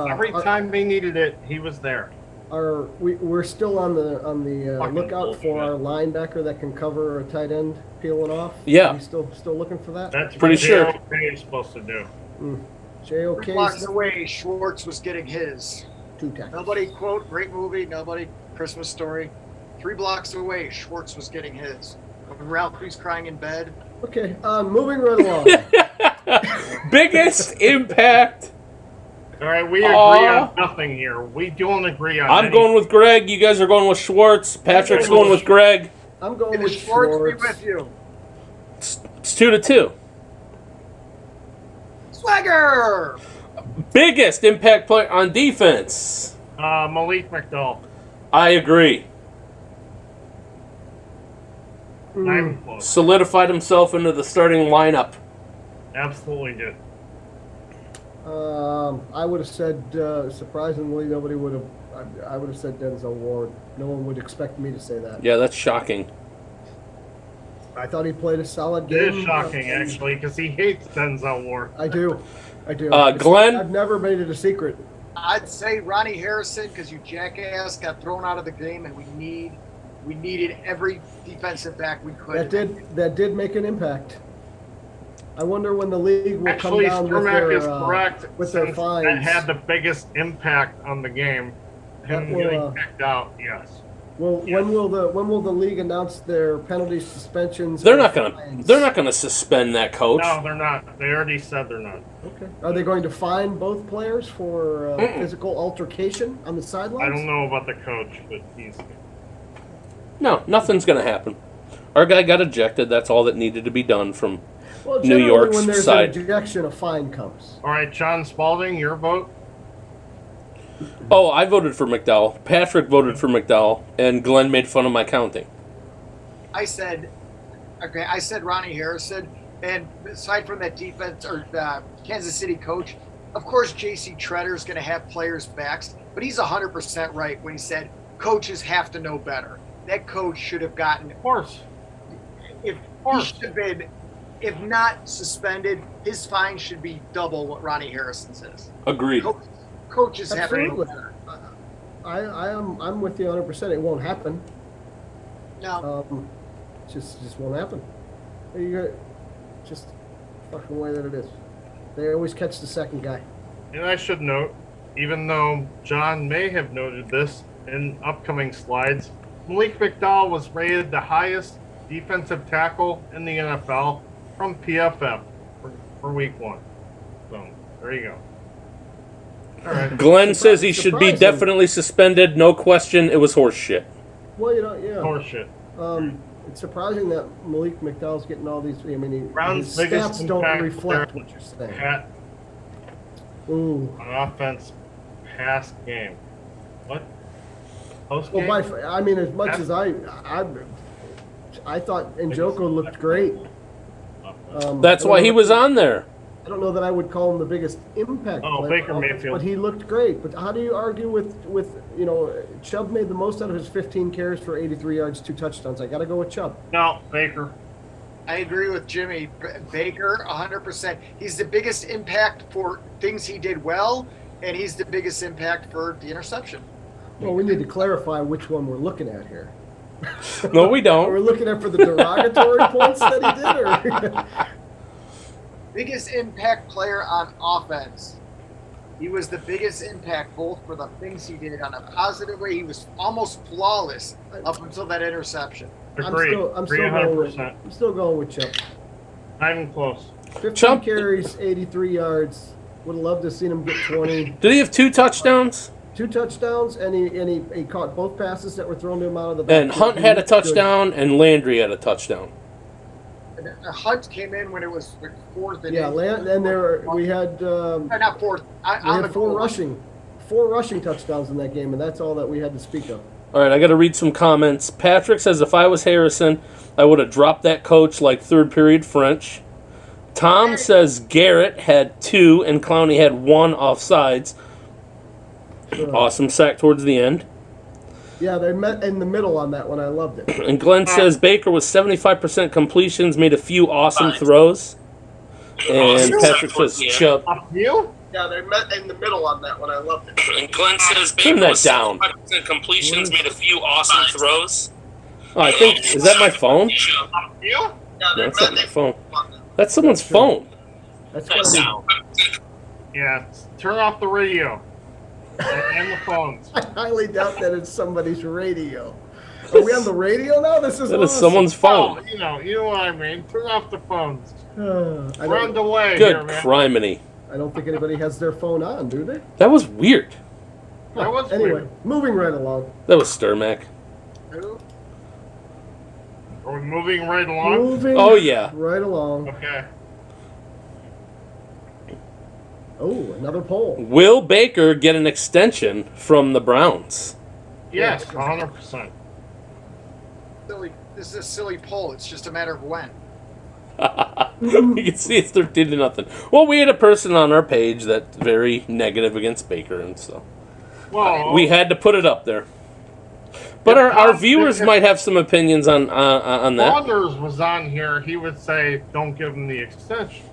[SPEAKER 4] every time they needed it, he was there.
[SPEAKER 2] We're still on the
[SPEAKER 4] Fucking
[SPEAKER 2] lookout for our linebacker that can cover a tight end peeling off.
[SPEAKER 3] Yeah.
[SPEAKER 2] Are you still looking for that?
[SPEAKER 4] That's
[SPEAKER 3] Pretty
[SPEAKER 4] what
[SPEAKER 3] sure.
[SPEAKER 4] JOK is supposed to do.
[SPEAKER 2] JOK
[SPEAKER 5] 3 blocks away, Schwartz was getting his.
[SPEAKER 2] 2 tackles.
[SPEAKER 5] Nobody quote, great movie, nobody, Christmas story. 3 blocks away, Schwartz was getting his. When Ralphie's crying in bed.
[SPEAKER 2] Okay, moving right along.
[SPEAKER 3] Biggest impact.
[SPEAKER 4] All right, we agree on nothing here. We don't agree on
[SPEAKER 3] I'm going with Greg. You guys are going with Schwartz. Patrick's going with Greg.
[SPEAKER 2] I'm going
[SPEAKER 5] May
[SPEAKER 2] with
[SPEAKER 5] the Schwartz be
[SPEAKER 2] Schwartz.
[SPEAKER 5] with you.
[SPEAKER 3] It's 2-2.
[SPEAKER 5] Swagger!
[SPEAKER 3] Biggest impact player on defense.
[SPEAKER 4] Malik McDowell.
[SPEAKER 3] I agree.
[SPEAKER 4] Not even close.
[SPEAKER 3] Solidified himself into the starting lineup.
[SPEAKER 4] Absolutely did.
[SPEAKER 2] I would have said, surprisingly, nobody would have. I would have said Denzel Ward. No one would expect me to say that.
[SPEAKER 3] Yeah, that's shocking.
[SPEAKER 2] I thought he played a solid
[SPEAKER 4] It
[SPEAKER 2] game.
[SPEAKER 4] is shocking, actually, because he hates Denzel Ward.
[SPEAKER 2] I do.
[SPEAKER 3] Glenn?
[SPEAKER 2] I've never made it a secret.
[SPEAKER 5] I'd say Ronnie Harrison, because you jackass got thrown out of the game, and we needed every defensive back we could.
[SPEAKER 2] That did make an impact. I wonder when the league will
[SPEAKER 4] Actually,
[SPEAKER 2] come down
[SPEAKER 4] Sturmack is correct.
[SPEAKER 2] with their
[SPEAKER 4] Since
[SPEAKER 2] fines.
[SPEAKER 4] that had the biggest impact on the game. Him getting kicked out, yes.
[SPEAKER 2] Well, when will the league announce their penalties, suspensions?
[SPEAKER 3] They're
[SPEAKER 2] or
[SPEAKER 3] not
[SPEAKER 2] fines?
[SPEAKER 3] gonna suspend that coach.
[SPEAKER 4] No, they're not. They already said they're not.
[SPEAKER 2] Okay. Are they going to fine both players for physical altercation on the sidelines?
[SPEAKER 4] I don't know about the coach, but he's.
[SPEAKER 3] No, nothing's gonna happen. Our guy got ejected. That's all that needed to be done from
[SPEAKER 2] Well,
[SPEAKER 3] New
[SPEAKER 2] generally
[SPEAKER 3] York's
[SPEAKER 2] when there's
[SPEAKER 3] side.
[SPEAKER 2] an ejection, a fine comes.
[SPEAKER 4] All right, John Spalding, your vote.
[SPEAKER 3] Oh, I voted for McDowell. Patrick voted for McDowell, and Glenn made fun of my counting.
[SPEAKER 5] I said Ronnie Harrison, and aside from that defense or Kansas City coach, of course J.C. Treader is going to have players' backs, but he's 100% right when he said coaches have to know better. That coach should have gotten,
[SPEAKER 4] Of course.
[SPEAKER 5] he should have been, if not suspended, his fine should be double what Ronnie Harrison's is.
[SPEAKER 3] Agreed.
[SPEAKER 5] Coaches have to know
[SPEAKER 2] Absolutely.
[SPEAKER 5] better.
[SPEAKER 2] I'm with you 100%. It won't happen.
[SPEAKER 5] No,
[SPEAKER 2] Just won't happen. You got just fucking way that it is. They always catch the second guy.
[SPEAKER 4] And I should note, even though John may have noted this in upcoming slides, Malik McDowell was rated the highest defensive tackle in the NFL from PFF for week 1. So, there you go. All right.
[SPEAKER 3] Glenn says he should be
[SPEAKER 2] Surprising.
[SPEAKER 3] definitely suspended. No question. It was horse shit.
[SPEAKER 2] Well, yeah.
[SPEAKER 4] Horseshit.
[SPEAKER 2] It's surprising that Malik McDowell's getting all these. I mean,
[SPEAKER 4] Brown's
[SPEAKER 2] his
[SPEAKER 4] biggest
[SPEAKER 2] stats don't
[SPEAKER 4] impact
[SPEAKER 2] reflect
[SPEAKER 4] player
[SPEAKER 2] what you're saying.
[SPEAKER 4] Pat
[SPEAKER 2] Ooh.
[SPEAKER 4] on offense pass game. What? Post
[SPEAKER 2] Well,
[SPEAKER 4] game?
[SPEAKER 2] I mean, as much as I thought Njoku looked great.
[SPEAKER 3] That's why he was on there.
[SPEAKER 2] I don't know that I would call him the biggest impact
[SPEAKER 4] Oh,
[SPEAKER 2] player,
[SPEAKER 4] Baker Mayfield.
[SPEAKER 2] but he looked great. But how do you argue with Chubb made the most out of his 15 carries for 83 yards, 2 touchdowns? I got to go with Chubb.
[SPEAKER 4] No, Baker.
[SPEAKER 5] I agree with Jimmy. Baker, 100%. He's the biggest impact for things he did well, and he's the biggest impact for the interception.
[SPEAKER 2] Well, we need to clarify which one we're looking at here.
[SPEAKER 3] No, we
[SPEAKER 2] Are we
[SPEAKER 3] don't.
[SPEAKER 2] looking at for the derogatory points that he did, or
[SPEAKER 5] Biggest impact player on offense. He was the biggest impact both for the things he did on a positive way. He was almost flawless up until that interception.
[SPEAKER 4] Agreed.
[SPEAKER 2] I'm
[SPEAKER 4] 300%.
[SPEAKER 2] still going with Chubb.
[SPEAKER 4] Not even close.
[SPEAKER 2] 15
[SPEAKER 3] Chubb-
[SPEAKER 2] carries, 83 yards. Would have loved to have seen him get 20.
[SPEAKER 3] Did he have 2 touchdowns?
[SPEAKER 2] 2 touchdowns, and he caught both passes that were thrown to him out of the back.
[SPEAKER 3] And Hunt had a touchdown, and Landry had a touchdown.
[SPEAKER 5] Hunt came in when it was like 4th and
[SPEAKER 2] Yeah, and we had
[SPEAKER 5] not 4th.
[SPEAKER 2] we had four rushing touchdowns in that game, and that's all that we had to speak of.
[SPEAKER 3] All right, I got to read some comments. Patrick says, if I was Harrison, I would have dropped that coach like third period French. Tom says Garrett had 2 and Clowney had 1 offsides. Awesome sack towards the end.
[SPEAKER 2] Yeah, they met in the middle on that one. I loved it.
[SPEAKER 3] And Glenn says Baker was 75% completions, made a few awesome throws. And Patrick says Chubb.
[SPEAKER 4] You?
[SPEAKER 2] Yeah, they met in the middle on that one. I loved it.
[SPEAKER 3] And Glenn says Baker was 75% completions, made a few awesome throws. Oh, I think, is that my phone?
[SPEAKER 4] You?
[SPEAKER 2] Yeah,
[SPEAKER 3] No, that's not my phone. That's someone's phone.
[SPEAKER 2] That's what
[SPEAKER 4] Yeah. Turn off the radio. And the phones.
[SPEAKER 2] I highly doubt that it's somebody's radio. Are we on the radio now? This is
[SPEAKER 3] That is
[SPEAKER 2] awesome.
[SPEAKER 3] someone's
[SPEAKER 4] Oh,
[SPEAKER 3] phone.
[SPEAKER 4] you know what I mean. Turn off the phones.
[SPEAKER 2] I
[SPEAKER 4] We're on
[SPEAKER 2] don't,
[SPEAKER 4] delay here,
[SPEAKER 3] Good
[SPEAKER 4] man.
[SPEAKER 3] criminy.
[SPEAKER 2] I don't think anybody has their phone on, do they?
[SPEAKER 3] That was weird.
[SPEAKER 4] That was
[SPEAKER 2] Anyway,
[SPEAKER 4] weird.
[SPEAKER 2] moving right along.
[SPEAKER 3] That was Sturmack.
[SPEAKER 4] Are we moving right along?
[SPEAKER 2] Moving
[SPEAKER 3] Oh, yeah.
[SPEAKER 2] right along.
[SPEAKER 4] Okay.
[SPEAKER 2] Oh, another poll.
[SPEAKER 3] Will Baker get an extension from the Browns?
[SPEAKER 4] Yes, 100%.
[SPEAKER 5] This is a silly poll. It's just a matter of when.
[SPEAKER 3] You can see it's 13-0. Well, we had a person on our page that's very negative against Baker, and so
[SPEAKER 4] Well,
[SPEAKER 3] we had to put it up there. But our viewers might have some opinions on that.
[SPEAKER 4] Saunders was on here, he would say, don't give him the extension.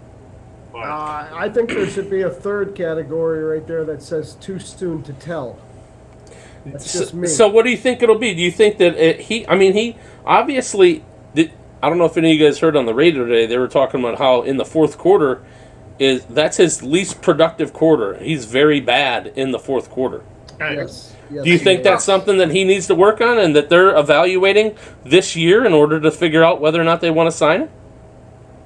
[SPEAKER 4] But
[SPEAKER 2] I think there should be a third category right there that says too soon to tell. That's just me.
[SPEAKER 3] So what do you think it'll be? Do you think that he obviously did? I don't know if any of you guys heard on the radio today. They were talking about how in the fourth quarter that's his least productive quarter. He's very bad in the fourth quarter.
[SPEAKER 4] okay.
[SPEAKER 2] Yes.
[SPEAKER 3] Do you think that's something that he needs to work on and that they're evaluating this year in order to figure out whether or not they want to sign him?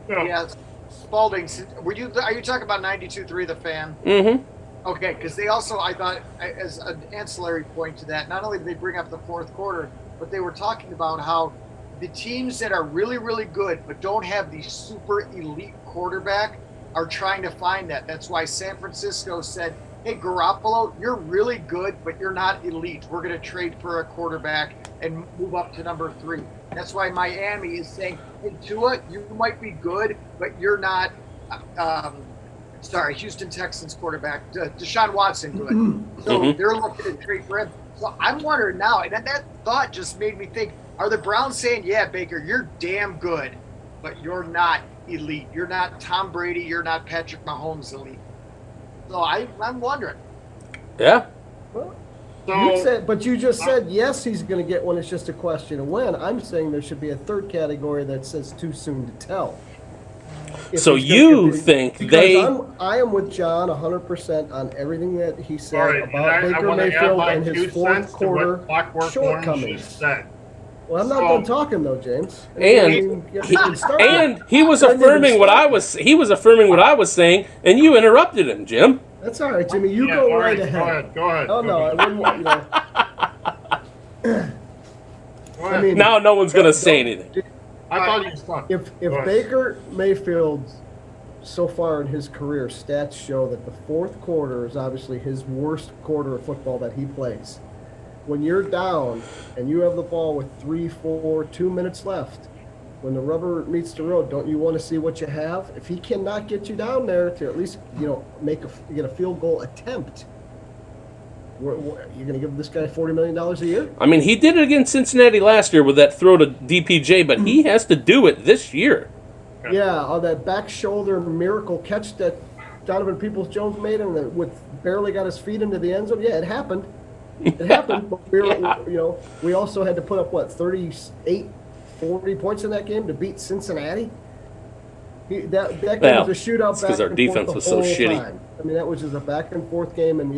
[SPEAKER 5] Yeah, Spalding. Are you talking about 92.3 The Fan?
[SPEAKER 3] Mm-hmm.
[SPEAKER 5] Okay, because they also, I thought, as an ancillary point to that, not only did they bring up the fourth quarter, but they were talking about how the teams that are really, really good but don't have the super elite quarterback are trying to find that. That's why San Francisco said, hey, Garoppolo, you're really good, but you're not elite. We're going to trade for a quarterback and move up to number 3. That's why Miami is saying, hey, Tua, you might be good, but you're not Houston Texans quarterback, Deshaun Watson good. So they're looking to trade for him. So I'm wondering now, and that thought just made me think, are the Browns saying, yeah, Baker, you're damn good, but you're not elite. You're not Tom Brady. You're not Patrick Mahomes elite. So I'm wondering.
[SPEAKER 3] Yeah.
[SPEAKER 2] Well,
[SPEAKER 4] So,
[SPEAKER 2] you just said, yes, he's going to get one. It's just a question of when. I'm saying there should be a third category that says too soon to tell.
[SPEAKER 3] So you think
[SPEAKER 2] I am with John 100% on everything that he said
[SPEAKER 4] all right,
[SPEAKER 2] about Baker Mayfield and his fourth quarter shortcomings. Well, I'm not done talking though, James.
[SPEAKER 3] And he was affirming what I was saying, and you interrupted him, Jim.
[SPEAKER 2] That's all right, Jimmy. You go right ahead.
[SPEAKER 4] Go ahead.
[SPEAKER 2] Oh no, I wouldn't want I mean,
[SPEAKER 3] now no one's going to say anything.
[SPEAKER 4] I thought he was fun.
[SPEAKER 2] If Baker Mayfield, so far in his career, stats show that the fourth quarter is obviously his worst quarter of football that he plays. When you're down and you have the ball with 3, 4, 2 minutes left, when the rubber meets the road, don't you want to see what you have? If he cannot get you down there to at least, get a field goal attempt, you're going to give this guy $40 million a year?
[SPEAKER 3] I mean, he did it against Cincinnati last year with that throw to DPJ, but he has to do it this year.
[SPEAKER 2] Yeah, on that back shoulder miracle catch that Donovan Peoples-Jones made him barely got his feet into the end zone. Yeah, it happened. It happened, but we also had to put up 38, 40 points in that game to beat Cincinnati. That game was a shootout back
[SPEAKER 3] because our
[SPEAKER 2] and
[SPEAKER 3] defense
[SPEAKER 2] forth
[SPEAKER 3] was
[SPEAKER 2] the
[SPEAKER 3] so
[SPEAKER 2] whole
[SPEAKER 3] shitty.
[SPEAKER 2] time. I mean, that was just a back and forth game, and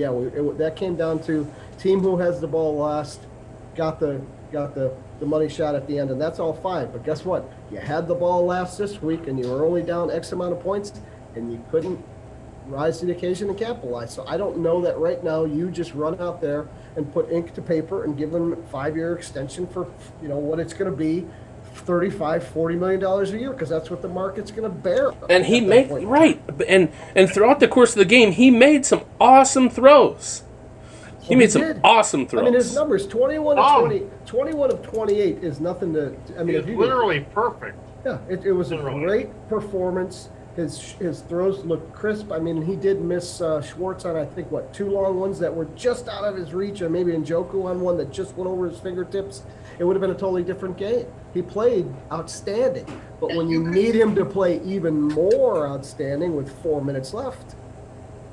[SPEAKER 2] that came down to team who has the ball last got the money shot at the end, and that's all fine. But guess what? You had the ball last this week, and you were only down X amount of points, and you couldn't rise to the occasion and capitalize. So I don't know that right now you just run out there and put ink to paper and give them a 5-year extension for what it's going to be, $35-40 million a year, because that's what the market's going to bear.
[SPEAKER 3] And he made and throughout the course of the game, he made some awesome throws. He made some awesome throws.
[SPEAKER 2] I mean, his numbers 21 of 28 is nothing to. I mean,
[SPEAKER 4] it's literally perfect.
[SPEAKER 2] Yeah, it was a great performance. His throws looked crisp. I mean, he did miss Schwartz on, I think, 2 long ones that were just out of his reach, and maybe Njoku on one that just went over his fingertips. It would have been a totally different game. He played outstanding, but when you need him to play even more outstanding with 4 minutes left.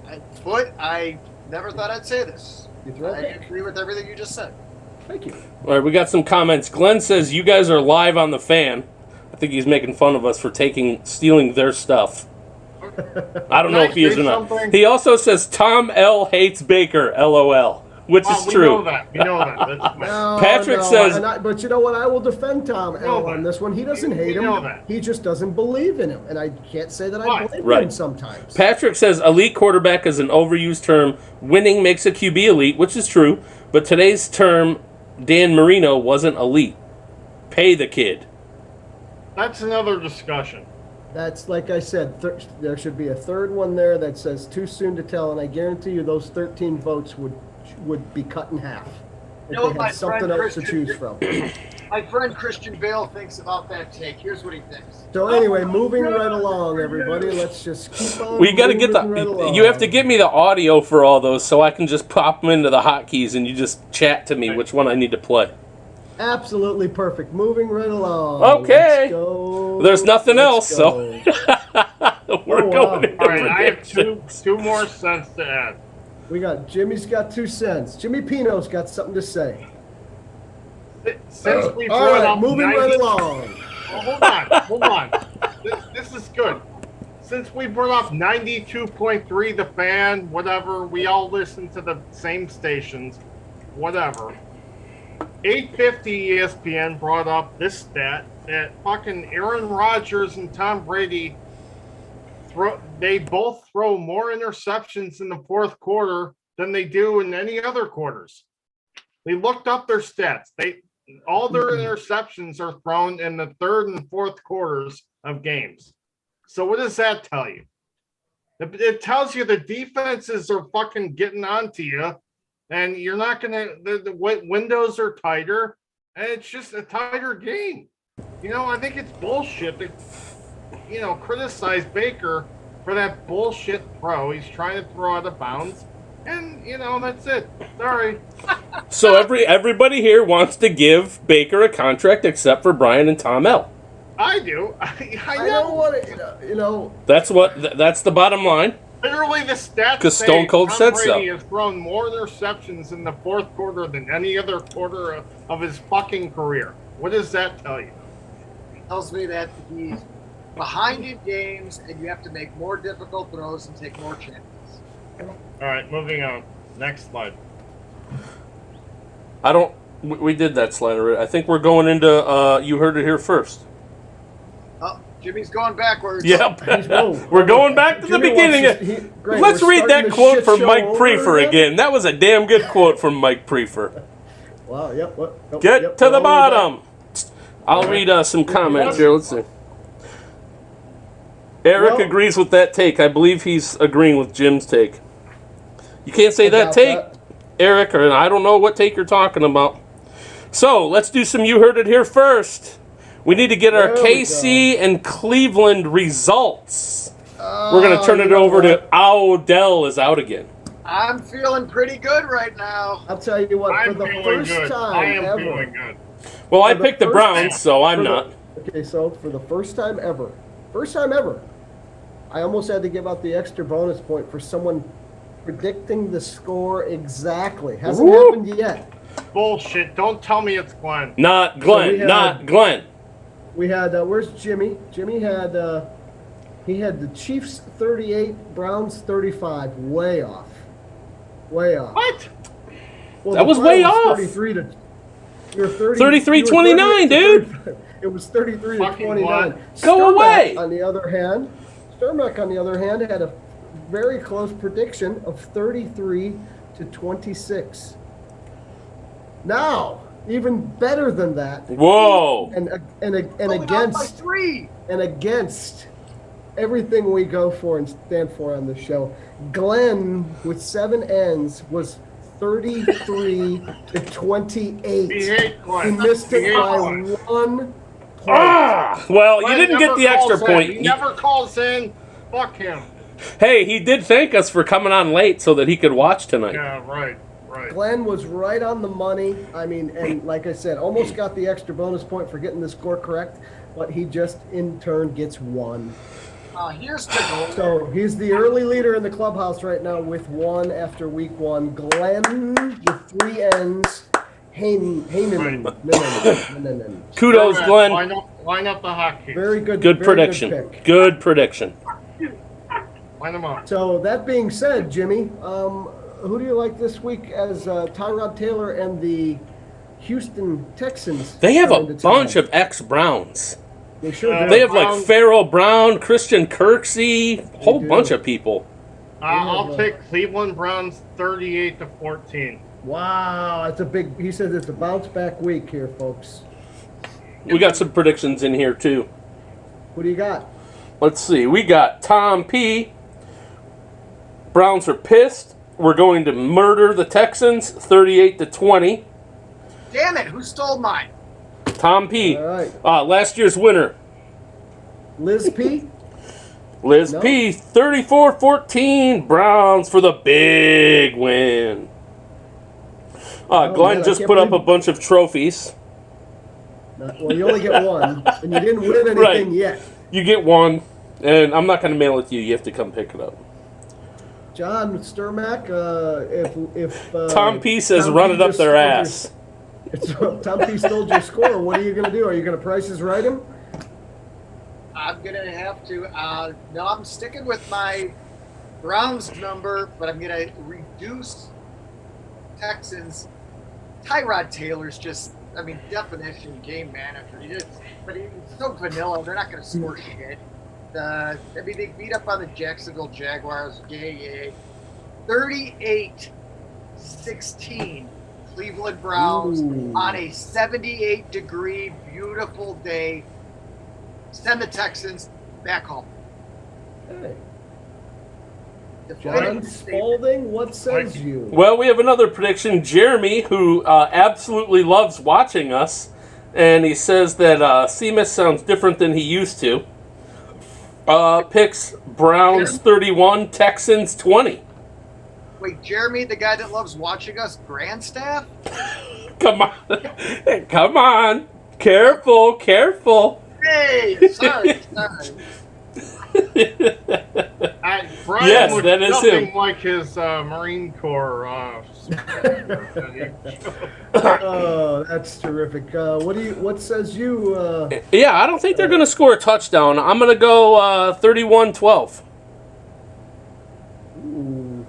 [SPEAKER 5] I never thought I'd say this. I agree with everything you just said.
[SPEAKER 2] Thank you.
[SPEAKER 3] All right, we got some comments. Glenn says, you guys are live on the fan. I think he's making fun of us for stealing their stuff. I don't know if he is or not.
[SPEAKER 4] Something?
[SPEAKER 3] He also says, Tom L. hates Baker, LOL, which is true.
[SPEAKER 4] We know that.
[SPEAKER 3] Patrick says...
[SPEAKER 2] but you know what? I will defend Tom L. on this one. He doesn't hate him. He just doesn't believe in him. And I can't say that I believe him sometimes.
[SPEAKER 3] Patrick says, elite quarterback is an overused term. Winning makes a QB elite, which is true. But today's term, Dan Marino, wasn't elite. Pay the kid.
[SPEAKER 4] That's another discussion.
[SPEAKER 2] That's like I said, there should be a third one there that says too soon to tell, and I guarantee you those 13 votes would be cut in half if they had something else to choose from.
[SPEAKER 5] My friend Christian Bale thinks about that take. Here's what he thinks.
[SPEAKER 2] So anyway, moving right along, everybody. Let's just keep on.
[SPEAKER 3] We got to get you have to get me the audio for all those so I can just pop them into the hotkeys and you just chat to me which one I need to play.
[SPEAKER 2] Absolutely perfect. Moving right along.
[SPEAKER 3] Okay.
[SPEAKER 2] Let's go.
[SPEAKER 3] There's nothing else, so we're going.
[SPEAKER 4] All right, I have two more cents to add.
[SPEAKER 2] We got Jimmy's got 2 cents. Jimmy Pino's got something to say.
[SPEAKER 4] Since we
[SPEAKER 2] all right, moving right along.
[SPEAKER 4] Hold on. This is good. Since we brought up 92.3, the fan, whatever, we all listen to the same stations, whatever. 850 ESPN brought up this stat that fucking Aaron Rodgers and Tom Brady they both throw more interceptions in the fourth quarter than they do in any other quarters. They looked up their stats. all their interceptions are thrown in the third and fourth quarters of games. So what does that tell you? It tells you the defenses are fucking getting onto you, and you're not gonna. The windows are tighter, and it's just a tighter game. I think it's bullshit to, criticize Baker for that bullshit throw. He's trying to throw out of bounds, and that's it. Sorry.
[SPEAKER 3] So everybody here wants to give Baker a contract except for Brian and Tom L.
[SPEAKER 4] I do. I
[SPEAKER 2] don't want to,
[SPEAKER 3] That's the bottom line.
[SPEAKER 4] Literally, the stats
[SPEAKER 3] Because
[SPEAKER 4] say
[SPEAKER 3] Stone Cold
[SPEAKER 4] Tom
[SPEAKER 3] said
[SPEAKER 4] Brady
[SPEAKER 3] so.
[SPEAKER 4] has thrown more interceptions in the fourth quarter than any other quarter of his fucking career. What does that tell you?
[SPEAKER 5] It tells me that he's behind in games, and you have to make more difficult throws and take more chances.
[SPEAKER 4] All right, moving on. Next slide.
[SPEAKER 3] We did that slide already. I think we're going into, you heard it here first.
[SPEAKER 5] Oh, Jimmy's going backwards.
[SPEAKER 3] Yep. We're going back to the beginning. Let's read that quote from Mike Prefer again. That was a damn good quote from Mike Prefer.
[SPEAKER 2] Wow, yep.
[SPEAKER 3] Get to the bottom. I'll read some comments here. Let's see. Eric agrees with that take. I believe he's agreeing with Jim's take. You can't say that take, Eric, or I don't know what take you're talking about. So, let's do some You Heard It Here first. We need to get our KC and Cleveland results. We're going to turn it over to Odell is out again.
[SPEAKER 5] I'm feeling pretty good right now.
[SPEAKER 2] I'll tell you what, for the first time ever.
[SPEAKER 4] Feeling good.
[SPEAKER 3] Well, I picked the Browns, so I'm not.
[SPEAKER 2] Okay, so for the first time ever, I almost had to give out the extra bonus point for someone predicting the score exactly. Hasn't happened yet.
[SPEAKER 4] Bullshit. Don't tell me it's Glenn.
[SPEAKER 3] Not Glenn. Not Glenn.
[SPEAKER 2] We had, where's Jimmy? Jimmy had, he had the Chiefs 38, Browns 35. Way off.
[SPEAKER 4] What?
[SPEAKER 2] Well,
[SPEAKER 3] that was way off.
[SPEAKER 2] 33 to... You're
[SPEAKER 3] 33-29, dude.
[SPEAKER 2] It was 33 to 29.
[SPEAKER 3] Go away.
[SPEAKER 2] On the other hand, Sturmack, on the other hand, had a very close prediction of 33 to 26. Now, even better than that.
[SPEAKER 3] Whoa.
[SPEAKER 2] And against everything we go for and stand for on the show, Glenn with 7 N's was 33 to 28. He missed it by 1 point.
[SPEAKER 3] Well, you didn't get the extra point.
[SPEAKER 4] He never calls in. Fuck him.
[SPEAKER 3] Hey, he did thank us for coming on late so that he could watch tonight.
[SPEAKER 4] Yeah, right.
[SPEAKER 2] Glenn was right on the money. I mean, and like I said, almost got the extra bonus point for getting the score correct, but he just in turn gets 1.
[SPEAKER 5] Here's the goal.
[SPEAKER 2] So he's the early leader in the clubhouse right now with 1 after week 1. Glenn with 3 N's.
[SPEAKER 3] Kudos, Glenn.
[SPEAKER 4] Line up the hotkeys.
[SPEAKER 2] Very good.
[SPEAKER 3] Good prediction. Good prediction.
[SPEAKER 4] Line them up.
[SPEAKER 2] So that being said, Jimmy, who do you like this week as Tyrod Taylor and the Houston Texans?
[SPEAKER 3] They have a bunch of ex-Browns.
[SPEAKER 2] They sure do.
[SPEAKER 3] They have like Farrell Brown, Christian Kirksey, a whole bunch of people.
[SPEAKER 4] I'll take Cleveland Browns 38 to 14.
[SPEAKER 2] Wow, that's a big. He says it's a bounce back week here, folks.
[SPEAKER 3] We got some predictions in here too.
[SPEAKER 2] What do you got?
[SPEAKER 3] Let's see. We got Tom P. Browns are pissed. We're going to murder the Texans 38 to 20.
[SPEAKER 5] Damn it! Who stole mine?
[SPEAKER 3] Tom P.
[SPEAKER 2] All right.
[SPEAKER 3] Last year's winner.
[SPEAKER 2] Liz P.
[SPEAKER 3] Liz P. 34-14. Browns for the big win. Glenn just put up a bunch of trophies.
[SPEAKER 2] Well, you only get 1, and you didn't win anything yet.
[SPEAKER 3] You get 1, and I'm not going to mail it to you. You have to come pick it up.
[SPEAKER 2] John Sturmack, if
[SPEAKER 3] Tom P says run it up their ass.
[SPEAKER 2] Tom P stole your score. What are you going to do? Are you going to Prices Right him?
[SPEAKER 5] I'm going to have to. No, I'm sticking with my Browns number, but I'm going to reduce Texans. Tyrod Taylor's just, definition game manager. He's so vanilla. They're not going to score shit. They beat up on the Jacksonville Jaguars. Yay. 38-16. Cleveland Browns
[SPEAKER 2] Ooh.
[SPEAKER 5] on a 78-degree, beautiful day. Send the Texans back home.
[SPEAKER 2] Hey.
[SPEAKER 5] Definitive
[SPEAKER 2] John
[SPEAKER 5] statement.
[SPEAKER 2] Spalding, what says you?
[SPEAKER 3] Well, we have another prediction. Jeremy, who absolutely loves watching us, and he says that Seamus sounds different than he used to. Picks Browns 31, Texans 20.
[SPEAKER 5] Wait, Jeremy, the guy that loves watching us, Grandstaff?
[SPEAKER 3] Come on. Come on. Careful, careful.
[SPEAKER 5] Hey, sorry.
[SPEAKER 4] Brian
[SPEAKER 3] Yes,
[SPEAKER 4] looks
[SPEAKER 3] that is
[SPEAKER 4] nothing
[SPEAKER 3] him.
[SPEAKER 4] like his Marine Corps.
[SPEAKER 2] Oh, that's terrific. What says you?
[SPEAKER 3] Yeah, I don't think they're going to score a touchdown. I'm going to go 31-12.
[SPEAKER 2] Ooh,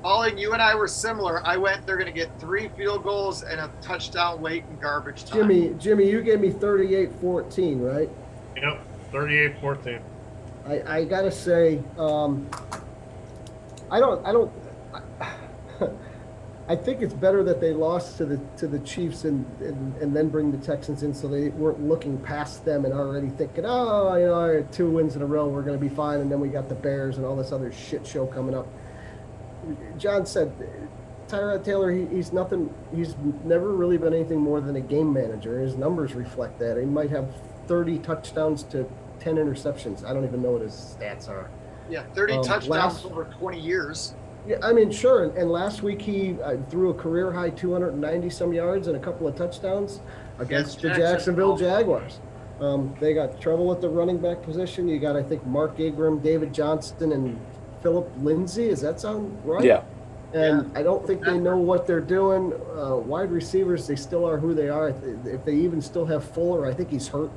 [SPEAKER 5] Colin, you and I were similar. I went, they're going to get 3 field goals and a touchdown late in garbage time.
[SPEAKER 2] Jimmy, you gave me 38-14, right?
[SPEAKER 4] Yep, 38-14.
[SPEAKER 2] I gotta say, I think it's better that they lost to the Chiefs and then bring the Texans in, so they weren't looking past them and already thinking, oh, you know, 2 wins in a row, we're gonna be fine, and then we got the Bears and all this other shit show coming up. John said, Tyrod Taylor, he's nothing. He's never really been anything more than a game manager. His numbers reflect that. He might have 30 touchdowns to 10 interceptions. I don't even know what his stats are.
[SPEAKER 5] Yeah, 30 touchdowns over 20 years.
[SPEAKER 2] Yeah, I mean, sure. And last week he threw a career high 290 some yards and a couple of touchdowns against the Jacksonville Jaguars. They got trouble at the running back position. You got, I think, Mark Ingram, David Johnston, and Philip Lindsay. Does that sound right?
[SPEAKER 3] Yeah.
[SPEAKER 2] And I don't think they know what they're doing. Wide receivers, they still are who they are. If they even still have Fuller, I think he's hurt.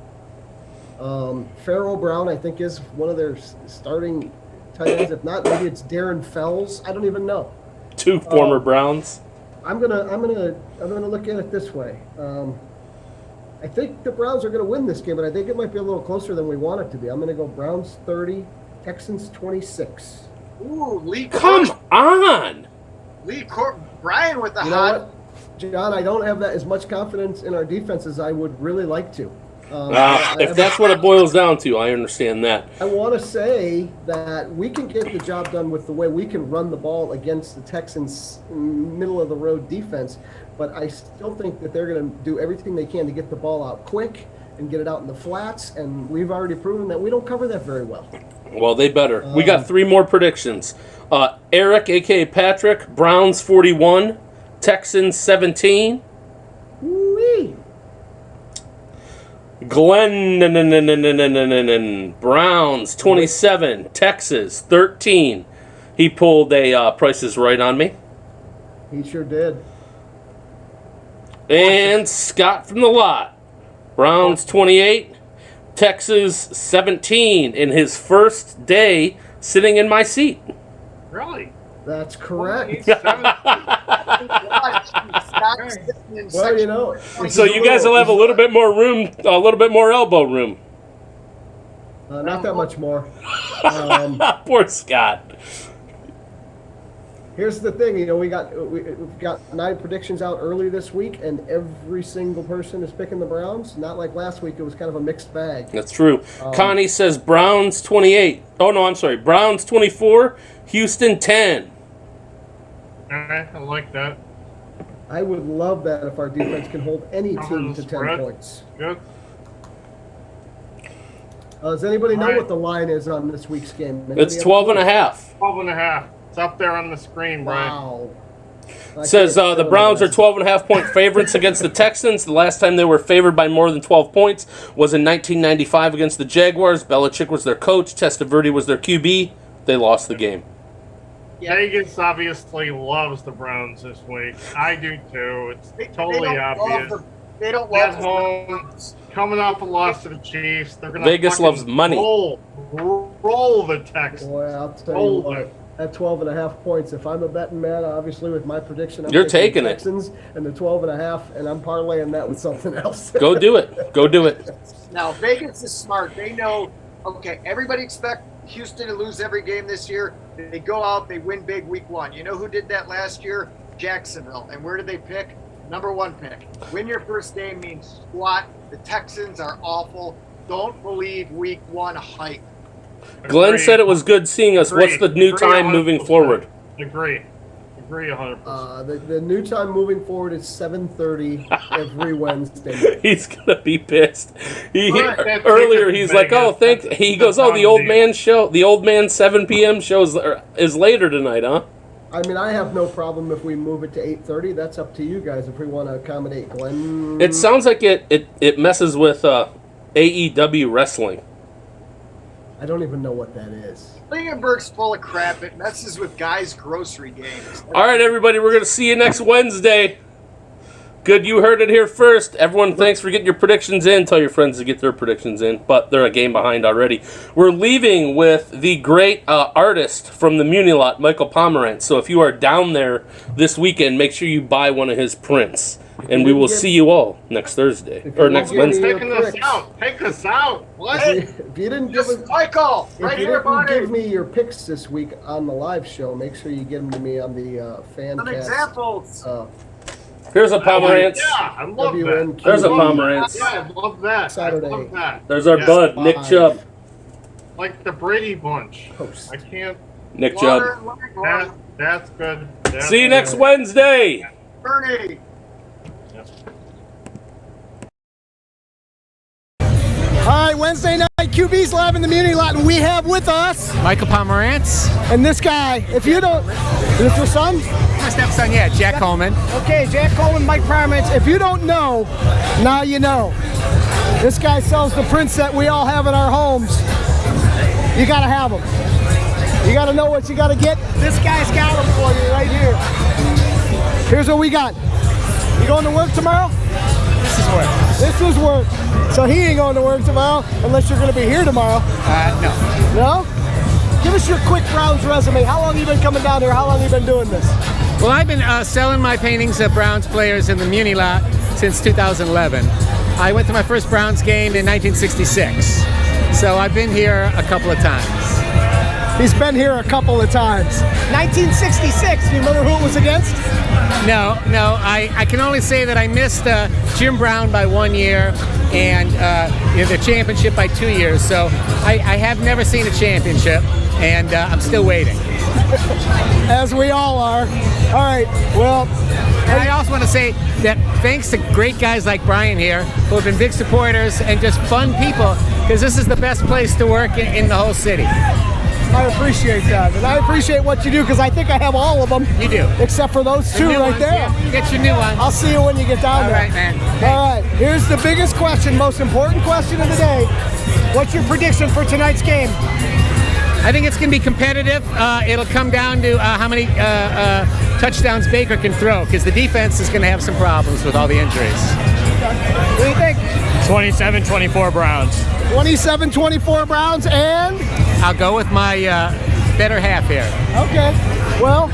[SPEAKER 2] Pharaoh Brown, I think, is one of their starting tight ends. If not, maybe it's Darren Fells. I don't even know.
[SPEAKER 3] 2 former Browns.
[SPEAKER 2] I'm gonna look at it this way. I think the Browns are gonna win this game, but I think it might be a little closer than we want it to be. I'm gonna go Browns 30, Texans 26.
[SPEAKER 5] Ooh, Lee
[SPEAKER 3] Come
[SPEAKER 5] Court.
[SPEAKER 3] on.
[SPEAKER 5] Brian with the
[SPEAKER 2] You know
[SPEAKER 5] hot.
[SPEAKER 2] what, John? I don't have that as much confidence in our defense as I would really like to.
[SPEAKER 3] If that's what it boils down to, I understand that.
[SPEAKER 2] I want to say that we can get the job done with the way we can run the ball against the Texans' middle-of-the-road defense, but I still think that they're going to do everything they can to get the ball out quick and get it out in the flats, and we've already proven that we don't cover that very well.
[SPEAKER 3] Well, they better. We got 3 more predictions. Eric, a.k.a. Patrick, Browns 41, Texans 17.
[SPEAKER 2] Woo-wee.
[SPEAKER 3] Glenn, Browns 27, Texas 13. He pulled a Price is Right on me.
[SPEAKER 2] He sure did.
[SPEAKER 3] And Scott from the lot, Browns 28, Texas 17 in his first day sitting in my seat.
[SPEAKER 4] Really?
[SPEAKER 2] That's correct. Well, you know,
[SPEAKER 3] So you guys will have a little bit more room, a little bit more elbow room.
[SPEAKER 2] not that much more.
[SPEAKER 3] Poor Scott.
[SPEAKER 2] Here's the thing, you know, we've got 9 predictions out early this week, and every single person is picking the Browns. Not like last week; it was kind of a mixed bag.
[SPEAKER 3] That's true. Connie says Browns 28. Oh no, I'm sorry. Browns 24, Houston 10.
[SPEAKER 4] All right, I like that.
[SPEAKER 2] I would love that if our defense can hold any team to 10
[SPEAKER 4] spread.
[SPEAKER 2] points.
[SPEAKER 4] Good.
[SPEAKER 2] Does anybody know
[SPEAKER 4] All right.
[SPEAKER 2] what the line is on this week's game?
[SPEAKER 3] It's 12 and a half.
[SPEAKER 4] 12.5. It's up there on the screen, Brian.
[SPEAKER 2] Wow. I
[SPEAKER 3] Says
[SPEAKER 2] can't
[SPEAKER 3] the
[SPEAKER 2] tell
[SPEAKER 3] Browns are
[SPEAKER 2] that.
[SPEAKER 3] 12.5-point favorites against the Texans. The last time they were favored by more than 12 points was in 1995 against the Jaguars. Belichick was their coach. Testaverde was their QB. They lost the game.
[SPEAKER 4] Vegas obviously loves the Browns this week. I do too. It's totally obvious.
[SPEAKER 5] They don't
[SPEAKER 4] At
[SPEAKER 5] love
[SPEAKER 4] home, coming off a loss to the Chiefs, they're going to
[SPEAKER 3] Vegas loves money.
[SPEAKER 4] Roll the Texans.
[SPEAKER 2] Boy, I'll tell you
[SPEAKER 4] Roll
[SPEAKER 2] what.
[SPEAKER 4] them.
[SPEAKER 2] At 12 and a half points, if I'm a betting man, obviously with my prediction, I'm
[SPEAKER 3] You're taking
[SPEAKER 2] the
[SPEAKER 3] it.
[SPEAKER 2] Texans and the 12 and a half, and I'm parlaying that with something else.
[SPEAKER 3] Go do it. Go do it.
[SPEAKER 5] Now, Vegas is smart. They know, okay, everybody expect Houston to lose every game this year. They go out, they win big week 1. You know who did that last year? Jacksonville. And where did they pick? Number 1 pick. Win your first game means squat. The Texans are awful. Don't believe week 1 hype.
[SPEAKER 3] Glenn
[SPEAKER 4] Agree.
[SPEAKER 3] said it was good seeing us. What's the new
[SPEAKER 4] Agree
[SPEAKER 3] time
[SPEAKER 4] 100%.
[SPEAKER 3] moving forward?
[SPEAKER 4] Agree 100%.
[SPEAKER 2] The new time moving forward is 7:30 every Wednesday.
[SPEAKER 3] He's gonna be pissed.
[SPEAKER 4] Right,
[SPEAKER 3] Earlier he's like, "Oh, thanks." He goes, "Oh, the old man show, the old man 7 p.m. shows is later tonight, huh?"
[SPEAKER 2] I mean, I have no problem if we move it to 8:30. That's up to you guys if we want to accommodate Glenn.
[SPEAKER 3] It sounds like it messes with AEW wrestling.
[SPEAKER 2] I don't even know what that is.
[SPEAKER 5] Lingenberg's full of crap. It messes with guys' grocery games.
[SPEAKER 3] All right, everybody, we're going to see you next Wednesday. Good, you heard it here first. Everyone, thanks for getting your predictions in. Tell your friends to get their predictions in, but they're a game behind already. We're leaving with the great artist from the Muni Lot, Michael Pomerantz. So if you are down there this weekend, make sure you buy one of his prints. And we will see you all next Thursday, or next Wednesday.
[SPEAKER 4] Taking us out. Take us out. What?
[SPEAKER 2] If you didn't give us,
[SPEAKER 5] Michael,
[SPEAKER 2] if
[SPEAKER 5] right
[SPEAKER 2] you
[SPEAKER 5] here,
[SPEAKER 2] didn't
[SPEAKER 5] buddy.
[SPEAKER 2] give me your picks this week on the live show, make sure you give them to me on the fan
[SPEAKER 5] Some
[SPEAKER 2] cast.
[SPEAKER 5] examples.
[SPEAKER 3] Here's a Pomerantz.
[SPEAKER 4] Yeah, I love that.
[SPEAKER 2] WNQ.
[SPEAKER 3] There's a Pomerantz.
[SPEAKER 4] Yeah, I love that.
[SPEAKER 2] Saturday.
[SPEAKER 4] I love that.
[SPEAKER 3] There's our
[SPEAKER 4] Yeah.
[SPEAKER 3] bud, Nick
[SPEAKER 2] Bye.
[SPEAKER 3] Chubb.
[SPEAKER 4] Like the Brady Bunch.
[SPEAKER 2] Post.
[SPEAKER 4] I can't.
[SPEAKER 3] Nick
[SPEAKER 5] Water
[SPEAKER 3] Chubb.
[SPEAKER 5] and light, water.
[SPEAKER 4] That's good. That's
[SPEAKER 3] See you
[SPEAKER 4] good.
[SPEAKER 3] next Wednesday.
[SPEAKER 5] Bernie.
[SPEAKER 2] All right, Wednesday night, QB's live in the Muni Lot, and we have with us,
[SPEAKER 6] Michael Pomerantz.
[SPEAKER 2] and this guy, if you don't, is this your son?
[SPEAKER 6] My stepson, yeah, Jack Coleman.
[SPEAKER 2] Okay, Jack Coleman, Mike Pomerantz. If you don't know, now you know. This guy sells the prints that we all have in our homes. You gotta have them. You gotta know what you gotta get. This guy's got them for you right here. Here's what we got. You going to work tomorrow?
[SPEAKER 6] This is work.
[SPEAKER 2] This is work. So he ain't going to work tomorrow unless you're gonna be here tomorrow.
[SPEAKER 6] No.
[SPEAKER 2] No? Give us your quick Browns resume. How long you been coming down here? How long you been doing this?
[SPEAKER 6] Well, I've been selling my paintings of Browns players in the Muni Lot since 2011. I went to my first Browns game in 1966. So I've been here a couple of times.
[SPEAKER 2] He's been here a couple of times. 1966, do you remember who it was against?
[SPEAKER 6] No, I can only say that I missed Jim Brown by 1 year and the championship by 2 years. So I have never seen a championship, and I'm still waiting.
[SPEAKER 2] As we all are. All right, well,
[SPEAKER 6] And I also want to say that thanks to great guys like Brian here, who have been big supporters and just fun people, because this is the best place to work in the whole city.
[SPEAKER 2] I appreciate that. And I appreciate what you do because I think I have all of them.
[SPEAKER 6] You do.
[SPEAKER 2] Except for those two
[SPEAKER 6] New
[SPEAKER 2] right
[SPEAKER 6] ones,
[SPEAKER 2] there.
[SPEAKER 6] yeah. Get your new one.
[SPEAKER 2] I'll see you when you get down
[SPEAKER 6] All
[SPEAKER 2] there.
[SPEAKER 6] right, man.
[SPEAKER 2] All right, here's the biggest question, most important question of the day. What's your prediction for tonight's game?
[SPEAKER 6] I think it's going to be competitive. It'll come down to how many touchdowns Baker can throw, because the defense is going to have some problems with all the injuries.
[SPEAKER 2] What do you think?
[SPEAKER 7] 27-24 Browns.
[SPEAKER 2] 27-24 Browns and?
[SPEAKER 6] I'll go with my better half here.
[SPEAKER 2] Okay. Well,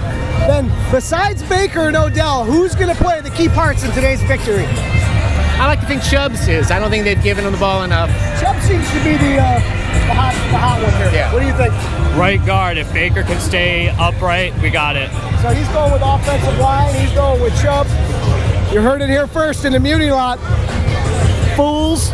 [SPEAKER 2] then besides Baker and Odell, who's going to play the key parts in today's victory?
[SPEAKER 6] I like to think Chubbs is. I don't think they've given him the ball enough.
[SPEAKER 2] Chubb seems to be the hot one here.
[SPEAKER 6] Yeah.
[SPEAKER 2] What do you think?
[SPEAKER 7] Right guard. If Baker can stay upright, we got it.
[SPEAKER 2] So he's going with offensive line. He's going with Chubb. You heard it here first in the Muni Lot. Fools.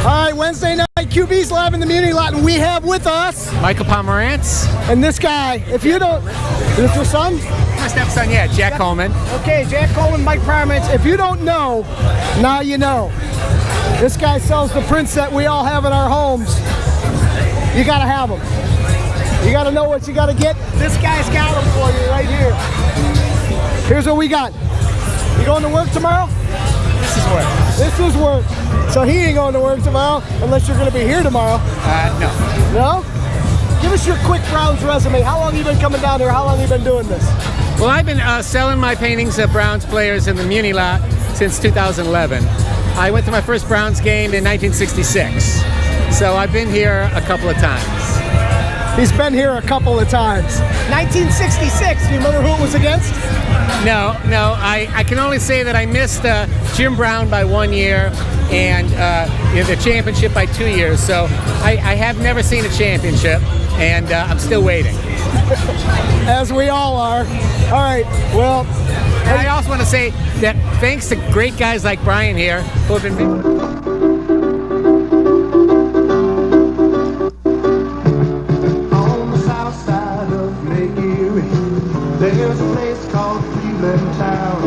[SPEAKER 2] All right, Wednesday night, QB's live in the Muni Lot, and we have with us,
[SPEAKER 6] Michael Pomerantz.
[SPEAKER 2] and this guy, if you don't, is this your son?
[SPEAKER 6] My stepson, yeah, Jack Coleman.
[SPEAKER 2] Okay, Jack Coleman, Mike Pomerantz. If you don't know, now you know. This guy sells the prints that we all have in our homes. You gotta have them. You gotta know what you gotta get. This guy's got them for you right here. Here's what we got. You going to work tomorrow?
[SPEAKER 6] This is work.
[SPEAKER 2] This is work. So he ain't going to work tomorrow unless you're gonna be here tomorrow.
[SPEAKER 6] No.
[SPEAKER 2] No? Give us your quick Browns resume. How long you been coming down here? How long you been doing this?
[SPEAKER 6] Well, I've been selling my paintings of Browns players in the Muni Lot since 2011. I went to my first Browns game in 1966. So I've been here a couple of times.
[SPEAKER 2] He's been here a couple of times. 1966, do you remember who it was against?
[SPEAKER 6] No, I can only say that I missed Jim Brown by 1 year and the championship by 2 years. So I have never seen a championship, and I'm still waiting.
[SPEAKER 2] As we all are. All right, well,
[SPEAKER 6] And I also want to say that thanks to great guys like Brian here who have been.
[SPEAKER 1] There's a place called Cleveland Town,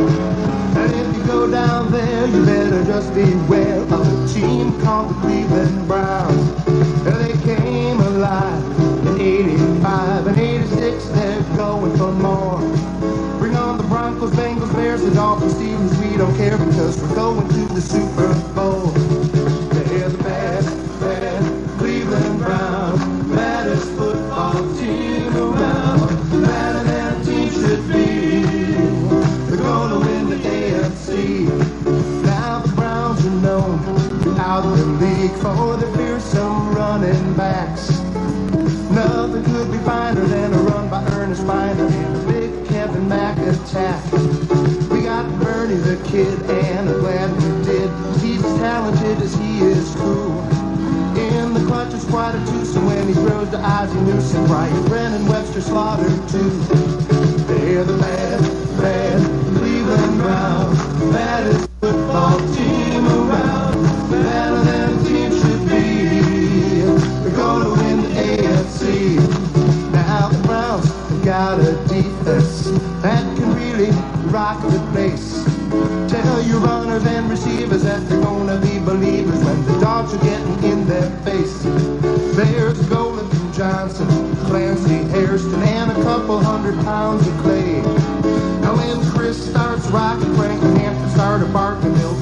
[SPEAKER 1] and if you go down there, you better just beware of a team called the Cleveland Browns. They came alive in 85 and 86, they're going for more. Bring on the Broncos, Bengals, Bears, the Dolphins, Steelers, we don't care because we're going to the Super Bowl. They're the bad Cleveland Browns, baddest football team around, better than should be. They're gonna win the AFC. Now the Browns are known throughout the league for their fearsome running backs. Nothing could be finer than a run by Ernest Miner and a big Kevin Mack attack. We got Bernie the Kid, and I'm glad we did. He's as talented as he is cool. In the clutch is quite a twosome when he throws to Ozzie Newsome. Brian Brennan, Webster Slaughter too. They're the bad Cleveland Browns, baddest football team around, better than a team should be. They're gonna win the AFC. Now the Browns have got a defense that can really rock the place. Tell your runners and receivers that they're gonna be believers when the dogs are getting in their face. There's Golden Johnson, Clancy Hairston, and a couple 100 pounds of clay. Now when Chris starts rocking, Frank and Hampton started barking, they'll